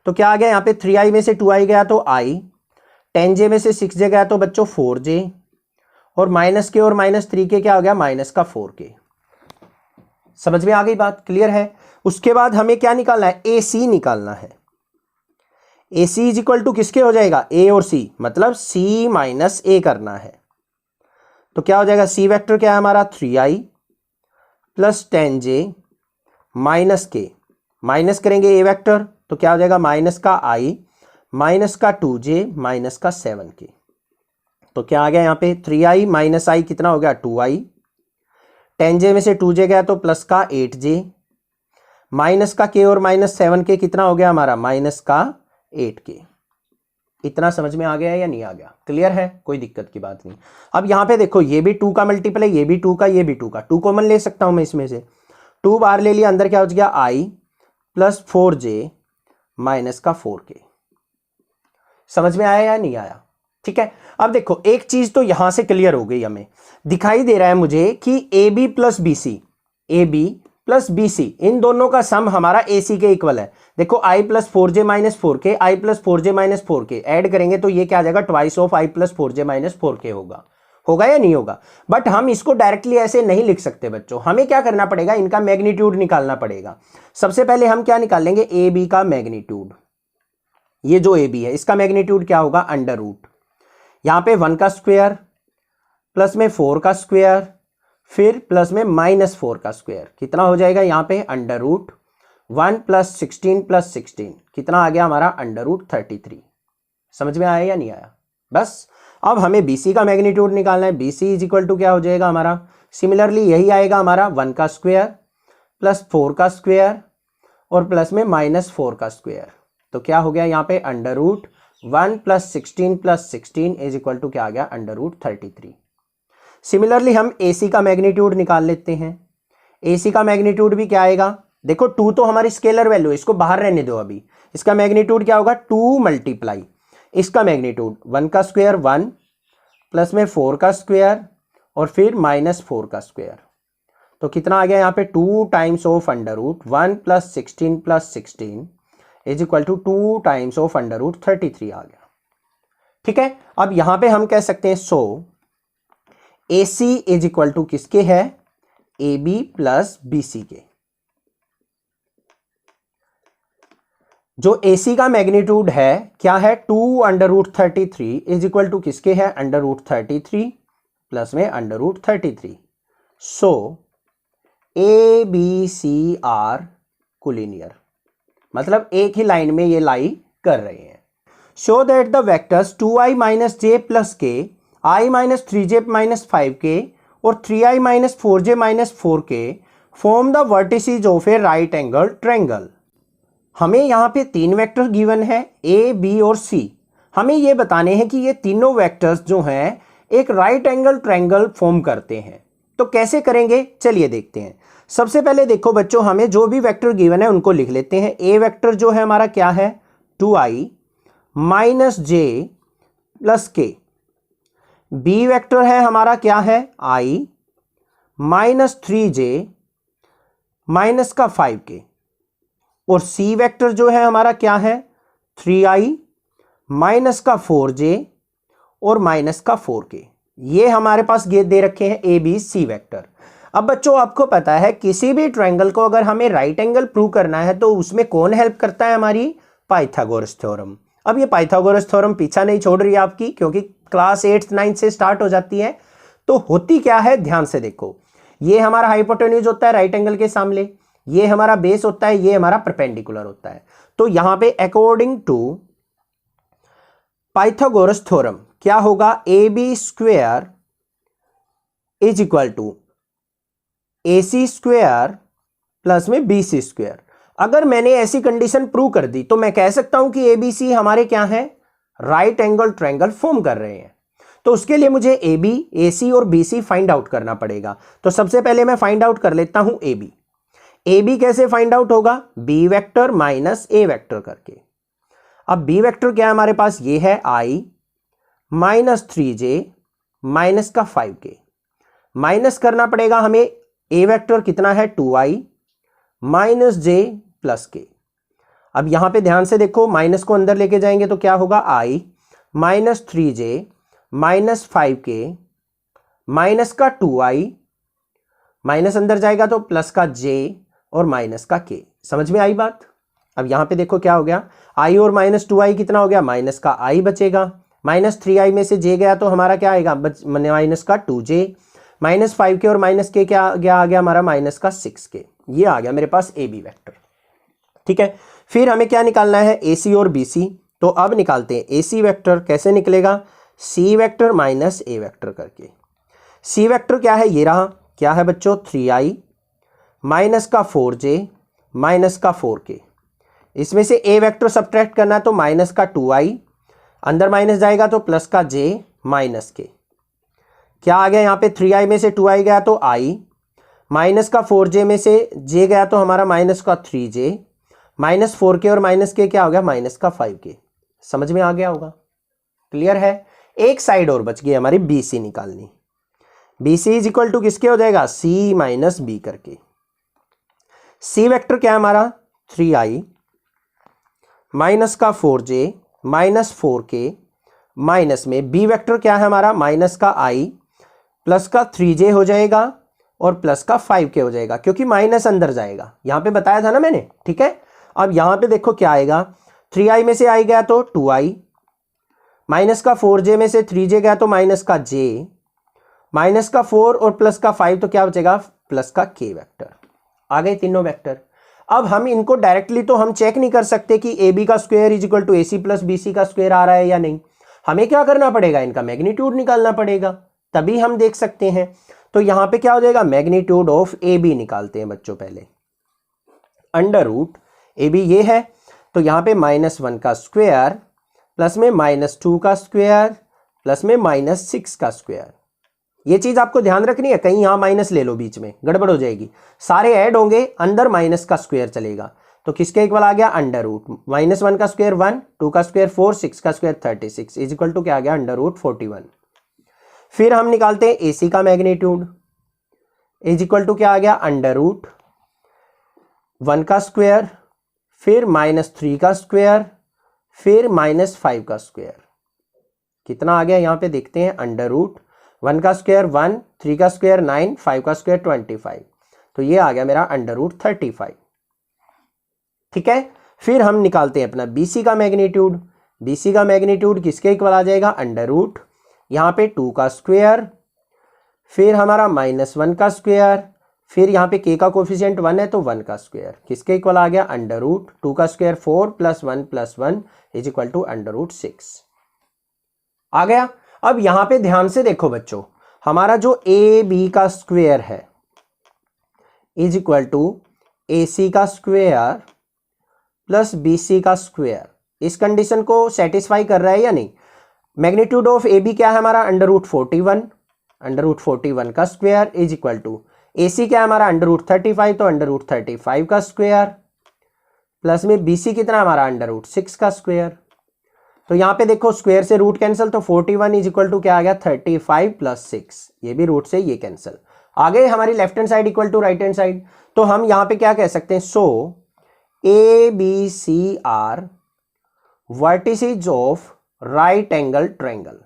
तो क्या आ गया यहां पे, 3i में से 2i गया तो i, 10j में से 6j गया तो बच्चों 4j, और माइनस के और माइनस 3k क्या हो गया, माइनस का 4k। समझ में आ गई बात, क्लियर है। उसके बाद हमें क्या निकालना है, ए सी निकालना है। ए सी इज इक्वल टू किसके हो जाएगा, ए और सी, मतलब सी माइनस ए करना है। तो क्या हो जाएगा, सी वेक्टर क्या है हमारा, 3i प्लस 10j माइनस के, माइनस करेंगे ए वेक्टर तो क्या हो जाएगा, माइनस का i माइनस का 2j माइनस का 7k। तो क्या आ गया यहाँ पे, 3i माइनस i कितना हो गया, 2i, 10j में से 2j गया तो प्लस का 8j, माइनस का k और माइनस 7k कितना हो गया हमारा, माइनस का 8k। इतना समझ में आ गया है या नहीं आ गया, क्लियर है, कोई दिक्कत की बात नहीं। अब यहाँ पे देखो, ये भी 2 का मल्टीपल है, ये भी 2 का, ये भी 2 का, 2 कॉमन ले सकता हूं मैं इसमें से, 2 बाहर ले लिया, अंदर क्या हो गया, i प्लस 4j माइनस का 4k। समझ में आया या नहीं आया, ठीक है। अब देखो एक चीज तो यहां से क्लियर हो गई, हमें दिखाई दे रहा है मुझे कि a b plus b c, a b plus b c, इन दोनों का सम हमारा ए सी के इक्वल है। देखो i plus 4j minus 4k, I plus 4j minus 4k add करेंगे तो ये क्या आ जाएगा, twice of i plus 4j minus 4k होगा या नहीं होगा। बट हम इसको डायरेक्टली ऐसे नहीं लिख सकते बच्चों, हमें क्या करना पड़ेगा, इनका मैग्नीट्यूड निकालना पड़ेगा। सबसे पहले हम क्या निकालेंगे, ए बी का मैग्नीट्यूड। ये जो ए बी है इसका मैग्नीट्यूड क्या होगा, अंडर रूट, यहां पे 1 का स्क्वायर प्लस में 4 का स्क्वायर फिर प्लस में -4 का स्क्वायर, कितना हो जाएगा यहाँ पे, अंडर रूट 1 प्लस 16 प्लस 16 कितना आ गया हमारा, अंडर रूट 33। समझ में आया या नहीं आया। बस अब हमें BC का मैग्नीट्यूड निकालना है। BC इज इक्वल टू क्या हो जाएगा हमारा, सिमिलरली यही आएगा हमारा 1 का स्क्वायर प्लस 4 का स्क्वायर और प्लस में -4 का स्क्वायर। तो क्या हो गया यहाँ पे √1 + 16 + 16 इज इक्वल टू क्या आ गया √33। सिमिलरली हम AC का मैग्नीट्यूड निकाल लेते हैं। AC का मैग्नीट्यूड भी क्या आएगा, देखो 2 तो हमारी स्केलर वैल्यू, इसको बाहर रहने दो अभी। इसका मैग्नीट्यूड क्या होगा 2 मल्टीप्लाई इसका मैग्नीट्यूड 1 का स्क्वायर 1 प्लस में 4 का स्क्वायर और फिर -4 का स्क्वायर। तो कितना आ गया यहाँ पे 2 times of √1 + 16 + 16 is equal to 2 times of √33 आ गया। ठीक है, अब यहां पे हम कह सकते हैं सो AC इज इक्वल टू किसके है AB + BC के। जो AC का मैग्नीट्यूड है क्या है 2 √33 इज इक्वल टू किसके है √33 प्लस में √33। सो ABC आर कोलिनियर, मतलब एक ही लाइन में ये लाई कर रहे हैं। Show that the vectors 2i - j + k, i - 3j - 5k और 3i - 4j - 4k form the vertices of A right angle triangle. हमें यहाँ पे 3 वेक्टर गिवन है A, B और C। हमें ये बताने हैं कि ये तीनों वेक्टर्स जो हैं एक राइट एंगल ट्रायंगल फॉर्म करते हैं। तो कैसे करेंगे चलिए देखते हैं। सबसे पहले देखो बच्चों, हमें जो भी वेक्टर गिवन है उनको लिख लेते हैं। A वेक्टर जो है हमारा क्या है 2i - j + k। B vector है हमारा क्या है i - 3j - 5k और C वेक्टर जो है हमारा क्या है 3i - 4j और -4k। ये हमारे पास दे रखे हैं A, B, C वेक्टर। अब बच्चों आपको पता है किसी भी ट्रायंगल को अगर हमें राइट एंगल प्रूव करना है तो उसमें कौन हेल्प करता है हमारी पाइथागोरस थ्योरम। अब ये पाइथागोरस थ्योरम पीछा नहीं छोड़ रही है आपकी, क्योंकि क्लास 8th 9th से स्टार्ट हो जाती है। तो होती क्या है ध्यान से देखो, ये हमारा हाइपोटेन्यूज होता है राइट एंगल के सामने, ये हमारा बेस होता है, ये हमारा परपेंडिकुलर होता है। तो यहां पे अकॉर्डिंग टू पाइथागोरस थ्योरम क्या होगा AB² is equal to AC² plus में BC²। अगर मैंने ऐसी कंडीशन प्रूव कर दी तो मैं कह सकता हूं कि ABC हमारे क्या है राइट एंगल ट्रायंगल फॉर्म कर रहे हैं। तो उसके लिए मुझे AB, AC और BC फाइंड आउट करना पड़ेगा। तो सबसे पहले मैं फाइंड आउट कर लेता हूं AB। AB कैसे फाइंड आउट होगा B वेक्टर - A वेक्टर करके। अब B वेक्टर क्या है हमारे पास, ये है i - 3j - 5k। माइनस करना पड़ेगा हमें A वेक्टर कितना है 2i - j + k। अब यहां पे ध्यान से देखो, माइनस को अंदर लेके जाएंगे तो क्या होगा i - 3j - 5k माइनस का 2i, माइनस अंदर जाएगा तो प्लस का j और माइनस का k। समझ में आई बात। अब यहां पे देखो क्या हो गया i और -2i कितना हो गया माइनस का i बचेगा, -3i में से j गया तो हमारा क्या आएगा माइनस का 2j, -5k और -k क्या आ गया हमारा माइनस का 6k। ये आ गया मेरे पास AB वेक्टर। ठीक है, फिर हमें क्या निकालना है AC और BC। तो अब निकालते हैं AC वेक्टर। कैसे निकलेगा C वेक्टर - A वेक्टर करके। C वेक्टर क्या है, ये रहा, क्या है बच्चों 3i - 4j - 4k। इसमें से A वेक्टर सब्ट्रैक्ट करना है तो माइनस का 2i, अंदर माइनस जाएगा तो प्लस का j - k। क्या आ गया यहाँ पे 3i में से 2i गया तो i, माइनस का 4j में से j गया तो हमारा माइनस का 3j, -4k और -k क्या हो गया माइनस का 5k। समझ में आ गया होगा, क्लियर है। एक साइड और बच गई हमारी BC निकालनी। BC इज इक्वल टू किसके हो जाएगा C - B करके। C वेक्टर क्या है हमारा 3i माइनस का 4j - 4k माइनस में B वेक्टर क्या है हमारा माइनस का i प्लस का 3j हो जाएगा और प्लस का 5k हो जाएगा, क्योंकि माइनस अंदर जाएगा, यहां पे बताया था ना मैंने। ठीक है, अब यहां पे देखो क्या आएगा 3i में से i गया तो 2i, माइनस का 4j में से 3j गया तो माइनस का j, माइनस का 4 और प्लस का 5 तो क्या बचेगा प्लस का k वेक्टर। आ गए तीनों वेक्टर। अब हम इनको डायरेक्टली तो हम चेक नहीं कर सकते कि AB का square is equal to AC + BC का स्क्वायर आ रहा है या नहीं। हमें क्या करना पड़ेगा, इनका मैग्नीट्यूड निकालना पड़ेगा, तभी हम देख सकते हैं। तो यहां पे क्या हो जाएगा मैग्नीट्यूड ऑफ AB निकालते हैं बच्चों। पहले √ ए बी ये है, तो यहाँ पे -1 का स्क्वायर प्लस में -2 का स्क्वायर प्लस में -6 का स्क्वायर। ये चीज आपको ध्यान रखनी है, कहीं यहाँ माइनस ले लो बीच में, गड़बड़ हो जाएगी। सारे ऐड होंगे, अंदर माइनस का स्क्वायर चलेगा, तो किसके इक्वल आ गया, अंडर रूट -1 का स्क्वायर 1, 2 का स्क्वायर 4, 6 का स्क्वायर 36 इज इक्वल टू क्या आ गया, अंडर रूट 41। फिर हम निकालते हैं AC का मैग्नीट्यूड, इज इक्वल टू क्या आ गया, अंडर रूट 1 का स्क्वायर, फिर -3 का स्क्वायर, फिर -5 का स्क्वायर। कितना आ गया यहाँ पे देखते हैं, अंडर रूट 1 का स्क्वायर 1, 3 का स्क्वायर 9, 5 का स्क्वायर 25, तो ये आ गया मेरा अंडर रूट 35। ठीक है, फिर हम निकालते हैं अपना BC का मैग्नीट्यूड। BC का मैग्नीट्यूड किसके इक्वल आ जाएगा, अंडर रूट यहाँ पे 2 का स्क्वायर, फिर हमारा -1 का स्क्वायर, फिर यहाँ पे k का कोफिशिएंट 1 है तो 1 का स्क्वायर, किसके इक्वल आ गया, अंडर रूट 2 का square 4 + 1 is equal to under root 6 आ गया। अब यहाँ पे ध्यान से देखो बच्चों, हमारा जो AB का स्क्वायर है इज इक्वल टू AC का स्क्वायर प्लस BC का स्क्वायर, इस कंडीशन को सेटिस्फाई कर रहा है या नहीं। मैग्नीट्यूड ऑफ AB क्या है हमारा, अंडर रूट 41, अंडर रूट 41 का square is equal to AC क्या है हमारा, अंडर रूट 35, तो अंडर रूट 35 का स्क्वायर प्लस में BC कितना हमारा, अंडर रूट 6 का स्क्वायर। तो यहाँ पे देखो स्क्वायर से रूट कैंसिल, तो 41 इज इक्वल टू क्या आ गया, 35 + 6, ये भी रूट से ये कैंसिल आ गए। हमारी left hand side equal to right hand side, तो हम यहाँ पे क्या कह सकते हैं, so ABC are vertices of right angle triangle,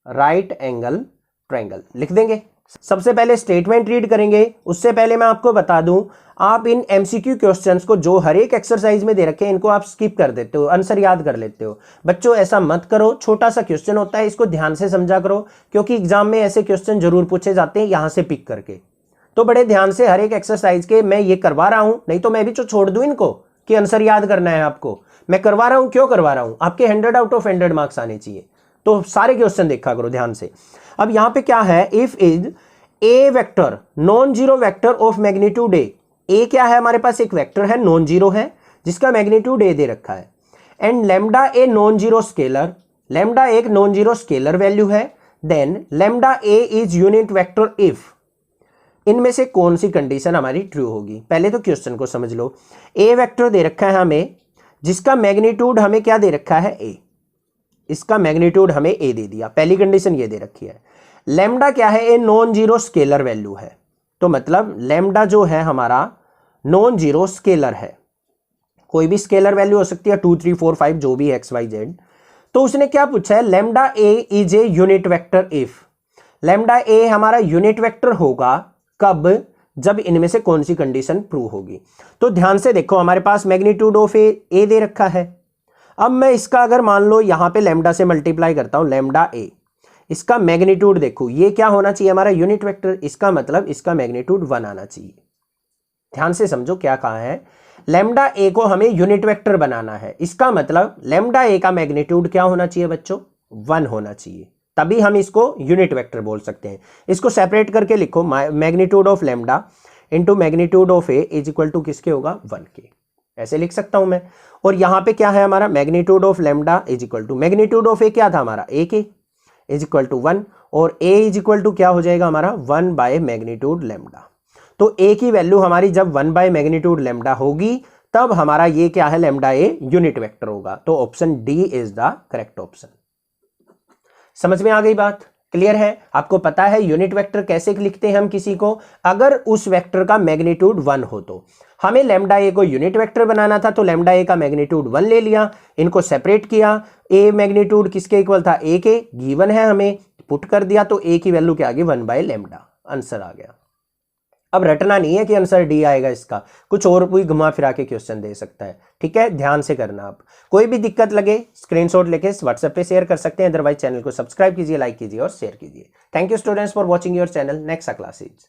right angle triangle लिख देंगे। सबसे पहले स्टेटमेंट रीड करेंगे, उससे पहले मैं आपको बता दूं, आप इन MCQ क्वेश्चंस को जो हर एक एक्सरसाइज में दे रखे हैं इनको आप स्किप कर देते हो, आंसर याद कर लेते हो। बच्चों ऐसा मत करो, छोटा सा क्वेश्चन होता है, इसको ध्यान से समझा करो, क्योंकि एग्जाम में ऐसे क्वेश्चन जरूर पूछे जाते हैं यहां से पिक करके। तो बड़े ध्यान से हर एक एक्सरसाइज के मैं ये करवा रहा हूं, नहीं तो मैं भी तो छोड़ दूं इनको कि आंसर याद करना है आपको। मैं करवा रहा हूं, क्यों करवा रहा हूं, आपके 100 आउट ऑफ 100 मार्क्स आने चाहिए, तो सारे क्वेश्चन देखा करो ध्यान से। अब यहां पे क्या है, if is a vector non zero vector of magnitude ए क्या है हमारे पास, एक वेक्टर है नॉन जीरो है जिसका मैग्नीट्यूड ए दे रखा है, and lambda a non zero scalar, lambda एक नॉन जीरो स्केलर वैल्यू है, then lambda a is unit vector if, इनमें से कौन सी कंडीशन हमारी ट्रू होगी। पहले तो क्वेश्चन को समझ लो, ए वेक्टर दे रखा है हमें जिसका मैग्नीट्यूड हमें क्या दे रखा है, ए, इसका मैग्नीट्यूड हमें ए दे दिया, पहली कंडीशन ये दे रखी है। लैम्डा क्या है, a non zero scalar value है, तो मतलब लैम्डा जो है हमारा नॉन जीरो स्केलर है, कोई भी स्केलर वैल्यू हो सकती है 2 3 4 5 जो भी एक्स वाई जेड। तो उसने क्या पूछा है, lambda a is a unit vector if, lambda a हमारा यूनिट वेक्टर होगा कब, जब इनमें से कौन सी कंडीशन प्रूव होगी। तो ध्यान से देखो, हमारे पास मैग्नीट्यूड ऑफ ए दे रखा है। अब मैं इसका अगर मान लो यहां पे लैम्डा से मल्टीप्लाई करता हूं, लैम्डा ए, इसका मैग्नीट्यूड देखो, ये क्या होना चाहिए हमारा यूनिट वेक्टर, इसका मतलब इसका मैग्नीट्यूड 1 आना चाहिए। ध्यान से समझो क्या कहा है, लैम्डा ए को हमें यूनिट वेक्टर बनाना है, इसका मतलब लैम्डा ए का मैग्नीट्यूड क्या होना चाहिए बच्चों, 1 होना चाहिए, तभी हम इसको यूनिट वेक्टर बोल सकते हैं। इसको सेपरेट करके लिखो, magnitude of lambda into magnitude of a is equal to किसके होगा, 1 के, ऐसे लिख सकता हूं मैं। और यहां पे क्या है हमारा, magnitude of lambda is equal to magnitude of a क्या था हमारा, ए के इज इक्वल टू 1, और ए इज इक्वल टू क्या हो जाएगा हमारा, 1 बाय मैग्नीट्यूड लैम्डा। तो ए की वैल्यू हमारी जब 1 बाय मैग्नीट्यूड लैम्डा होगी तब हमारा ये क्या है, लैम्डा ए यूनिट वेक्टर होगा। तो option D is the correct option. समझ में आ गई बात, क्लियर है, आपको पता है यूनिट वेक्टर कैसे लिखते हैं हम किसी को, अगर उस वेक्टर का मैग्नीट्यूड 1 हो। तो हमें लैम्डा ए को यूनिट वेक्टर बनाना था, तो लैम्डा ए का मैग्नीट्यूड 1 ले लिया, इनको सेपरेट किया, ए मैग्नीट्यूड किसके इक्वल था, ए के, गिवन है हमें, पुट कर दिया, तो ए की वैल्यू क्या आ गई, 1 बाय लैम्डा, आंसर आ गया। अब रटना नहीं है कि आंसर डी आएगा, इसका कुछ और कोई घुमा फिरा के क्वेश्चन दे सकता है, ठीक है, ध्यान से करना। आप कोई भी दिक्कत लगे स्क्रीनशॉट लेके व्हाट्सएप पे शेयर कर सकते हैं, अदरवाइज चैनल को सब्सक्राइब कीजिए, लाइक कीजिए और शेयर कीजिए। Thank you students for watching your channel. Next classes.